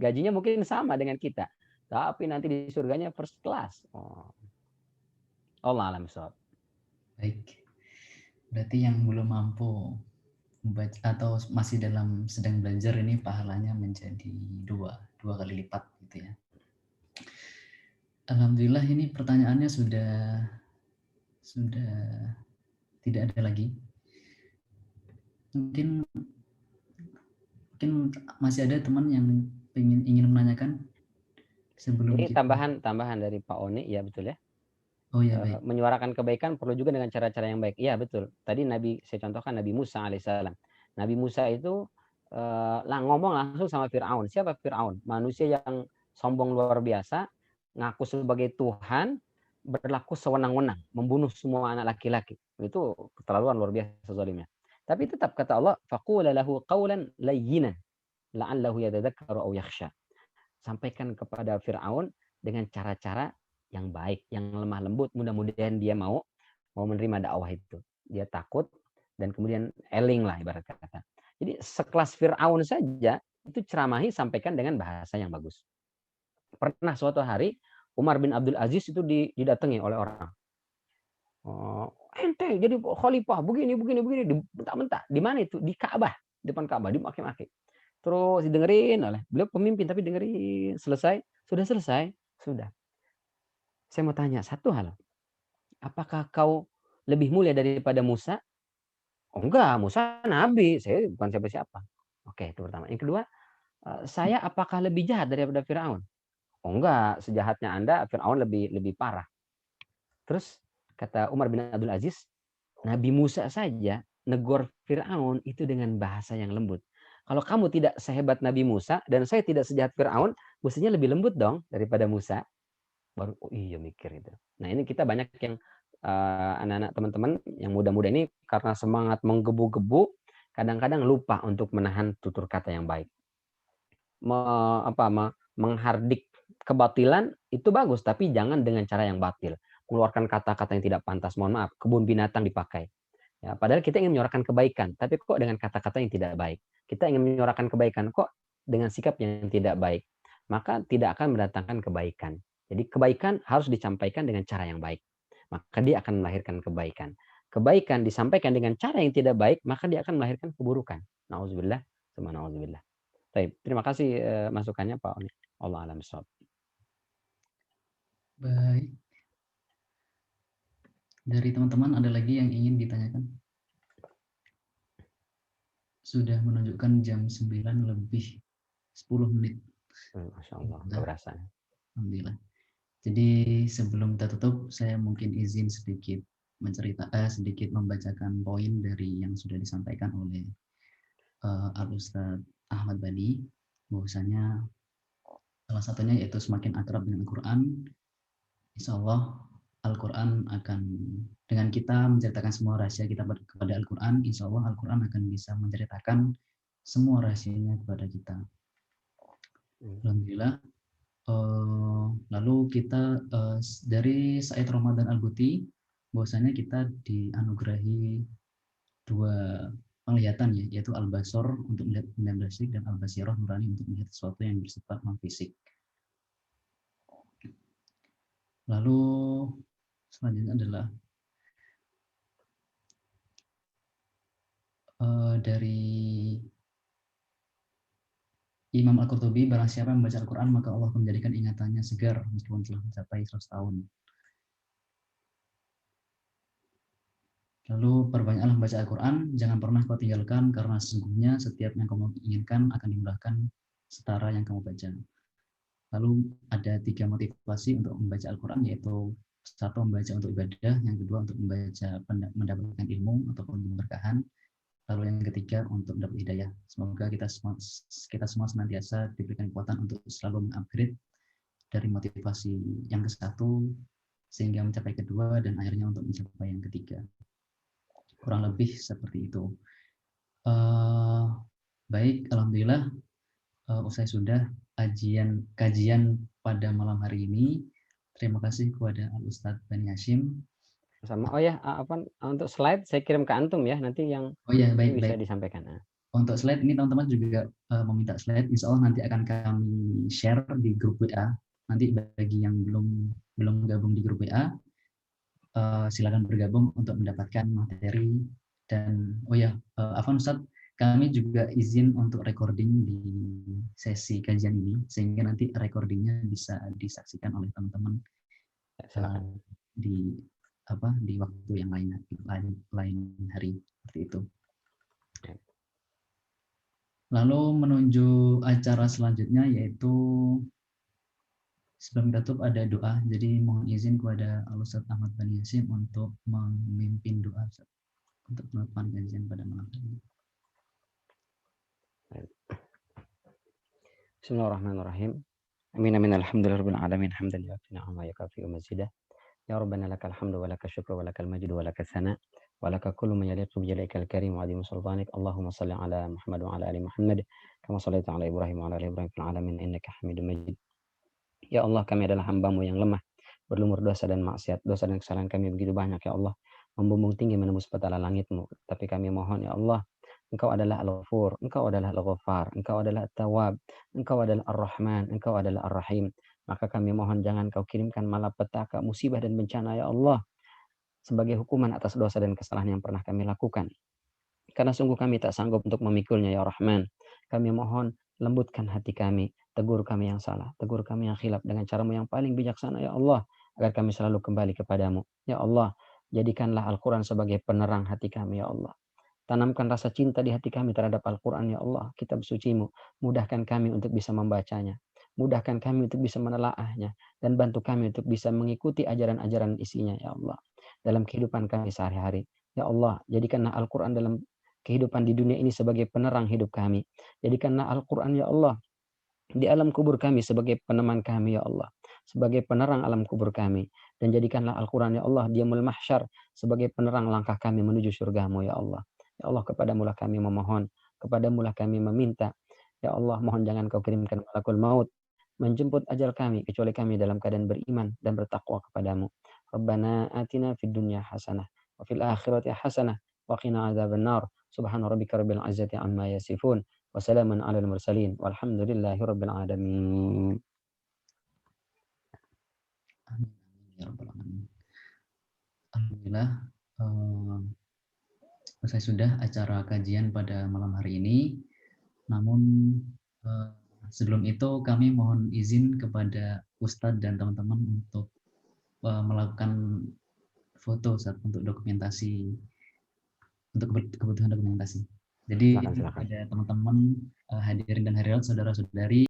Gajinya mungkin sama dengan kita, tapi nanti di surganya first class. Oh. Allah alam soal. Baik, berarti yang belum mampu membaca atau masih sedang belajar ini pahalanya menjadi dua kali lipat gitu ya. Alhamdulillah ini pertanyaannya sudah tidak ada lagi. Mungkin masih ada teman yang ingin menanyakan sebelum Ini kita. tambahan dari Pak Oni, ya betul ya. Oh ya baik. Menyuarakan kebaikan perlu juga dengan cara-cara yang baik. Iya betul. Tadi saya contohkan Nabi Musa alaihissalam. Nabi Musa itu ngomong langsung sama Fir'aun. Siapa Fir'aun? Manusia yang sombong luar biasa, ngaku sebagai Tuhan, berlaku sewenang-wenang, membunuh semua anak laki-laki. Itu keterlaluan luar biasa zalimnya. Tapi tetap kata Allah, faqula lahu qawlan layyinan la'allahu yatadzakkaru aw yakhsha. Sampaikan kepada Fir'aun dengan cara-cara yang baik, yang lemah lembut, mudah-mudahan dia mau menerima dakwah itu. Dia takut dan kemudian eling lah ibarat kata. Jadi sekelas Fir'aun saja itu ceramahi sampaikan dengan bahasa yang bagus. Pernah suatu hari Umar bin Abdul Aziz itu didatangi oleh orang. Ente jadi khalifah begini dibentak-bentak. Di mana itu? Di Ka'bah, depan Ka'bah dimaki-maki. Terus didengerin oleh beliau pemimpin tapi dengerin selesai, sudah selesai, sudah. Saya mau tanya satu hal. Apakah kau lebih mulia daripada Musa? Oh enggak, Musa nabi, saya bukan siapa-siapa. Oke, itu pertama. Yang kedua, saya apakah lebih jahat daripada Firaun? Oh enggak, sejahatnya Anda Firaun lebih parah. Terus kata Umar bin Abdul Aziz, Nabi Musa saja negor Firaun itu dengan bahasa yang lembut. Kalau kamu tidak sehebat Nabi Musa dan saya tidak sejahat Firaun, mestinya lebih lembut dong daripada Musa. Baru oh iya mikir itu. Nah ini kita banyak yang anak-anak teman-teman yang muda-muda ini karena semangat menggebu-gebu kadang-kadang lupa untuk menahan tutur kata yang baik. Menghardik kebatilan itu bagus tapi jangan dengan cara yang batil. Keluarkan kata-kata yang tidak pantas. Mohon maaf, kebun binatang dipakai. Ya, padahal kita ingin menyuarakan kebaikan, tapi kok dengan kata-kata yang tidak baik. Kita ingin menyuarakan kebaikan kok dengan sikap yang tidak baik. Maka tidak akan mendatangkan kebaikan. Jadi kebaikan harus disampaikan dengan cara yang baik. Maka dia akan melahirkan kebaikan. Kebaikan disampaikan dengan cara yang tidak baik, maka dia akan melahirkan keburukan. Nauzubillah, sama nauzubillah. Baik, terima kasih masukannya Pak Oni. Allah alam shawab. Baik. Dari teman-teman ada lagi yang ingin ditanyakan? Sudah menunjukkan jam 9 lebih 10 menit. Masya Allah, nggak berasa. Alhamdulillah. Jadi sebelum kita tutup, saya mungkin izin sedikit sedikit membacakan poin dari yang sudah disampaikan oleh Al-Ustadz Ahmad Bani, bahwasanya salah satunya yaitu semakin akrab dengan Al-Quran, insya Allah Al-Quran akan, dengan kita menceritakan semua rahasia kita kepada Al-Quran, insya Allah Al-Quran akan bisa menceritakan semua rahasianya kepada kita. Alhamdulillah. Lalu kita dari Said Ramadan Al-Buti, bahwasanya kita dianugerahi dua penglihatan ya, yaitu Al-Basor untuk melihat benda fisik dan Al-Basirah nurani untuk melihat sesuatu yang bersifat non-fisik. Lalu selanjutnya adalah dari Imam Al-Qurtubi, barang siapa yang membaca Al-Quran maka Allah akan menjadikan ingatannya segar meskipun telah mencapai 100 tahun. Lalu perbanyaklah membaca Al-Quran, jangan pernah kau tinggalkan karena sesungguhnya setiap yang kamu inginkan akan dimudahkan setara yang kamu baca. Lalu ada 3 motivasi untuk membaca Al-Quran, yaitu 1 membaca untuk ibadah, yang kedua untuk membaca mendapatkan ilmu ataupun keberkahan, lalu yang ketiga untuk mendapat hidayah. Semoga kita semua senantiasa diberikan kekuatan untuk selalu mengupgrade dari motivasi yang ke-1 sehingga mencapai kedua dan akhirnya untuk mencapai yang ketiga. Kurang lebih seperti itu. Baik, alhamdulillah usai sudah kajian pada malam hari ini. Terima kasih kepada Al-Ustadz Bani Hashim. Sama. Oh ya, untuk slide saya kirim ke antum ya, nanti yang baik, bisa disampaikan. Untuk slide ini teman-teman juga meminta slide, insya Allah nanti akan kami share di grup WA. Nanti bagi yang belum gabung di grup WA, silakan bergabung untuk mendapatkan materi. Dan Afwan Ustadz, kami juga izin untuk recording di sesi kajian ini sehingga nanti recordingnya bisa disaksikan oleh teman-teman di waktu yang lain hari seperti itu. Lalu menuju acara selanjutnya, yaitu sebelum kita tutup ada doa. Jadi mohon izin kepada Al-Ustadz Ahmad Bani Hashim untuk memimpin doa untuk penutupan kajian pada malam hari ini. Bismillahirrahmanirrahim. Amin amin alhamdulillahirabbil alamin hamdan lillahi yakafi wa mazidah. Ya Rabbana lakal hamdu wa lakal syukru wa lakal majdu wa lakal sana wa lakal kullu ma yaliqu bi jalikal karim wa azimu sultanik. Allahumma salli ala Muhammad wa ala ali Muhammad kama shallaita ala Ibrahim wa ala ali Ibrahim fil alamin innaka Hamidum Majid. Ya Allah, kami adalah hamba-Mu yang lemah, berlumur dosa dan maksiat. Dosa dan kesalahan kami begitu banyak ya Allah, membumbung tinggi menembus petala langit-Mu. Tapi kami mohon ya Allah, Engkau adalah Al-Ghafur, Engkau adalah Al-Ghaffar, Engkau adalah At-Tawwab, Engkau adalah Ar-Rahman, Engkau adalah Ar-Rahim. Maka kami mohon jangan Kau kirimkan malapetaka, musibah dan bencana ya Allah sebagai hukuman atas dosa dan kesalahan yang pernah kami lakukan. Karena sungguh kami tak sanggup untuk memikulnya ya Rahman. Kami mohon lembutkan hati kami, tegur kami yang salah, tegur kami yang khilaf dengan cara-Mu yang paling bijaksana ya Allah, agar kami selalu kembali kepadamu. Ya Allah, jadikanlah Al-Quran sebagai penerang hati kami ya Allah. Tanamkan rasa cinta di hati kami terhadap Al-Quran ya Allah, kitab suci-Mu. Mudahkan kami untuk bisa membacanya, mudahkan kami untuk bisa menelaahnya, dan bantu kami untuk bisa mengikuti ajaran-ajaran isinya ya Allah dalam kehidupan kami sehari-hari. Ya Allah, jadikanlah Al-Quran dalam kehidupan di dunia ini sebagai penerang hidup kami. Jadikanlah Al-Quran ya Allah di alam kubur kami sebagai peneman kami ya Allah, sebagai penerang alam kubur kami. Dan jadikanlah Al-Quran ya Allah di yaumul mahsyar sebagai penerang langkah kami menuju surga-Mu ya Allah. Ya Allah, kepadamu lah kami memohon, kepadamu lah kami meminta. Ya Allah, mohon jangan Kau kirimkan malakul maut menjemput ajal kami kecuali kami dalam keadaan beriman dan bertakwa kepadamu. Rabbana atina fid dunya hasanah wa fil akhirati hasanah wa qina adzabannar. Subhana rabbika rabbil izzati amma yasifun wa salamun alal mursalin walhamdulillahi rabbil alamin. Amin ya rabbal alamin. Alhamdulillah, selesai sudah acara kajian pada malam hari ini. Namun sebelum itu kami mohon izin kepada Ustadz dan teman-teman untuk melakukan foto untuk dokumentasi, untuk kebutuhan dokumentasi. Jadi Silakan. pada teman-teman hadirin dan hadirat, saudara-saudari,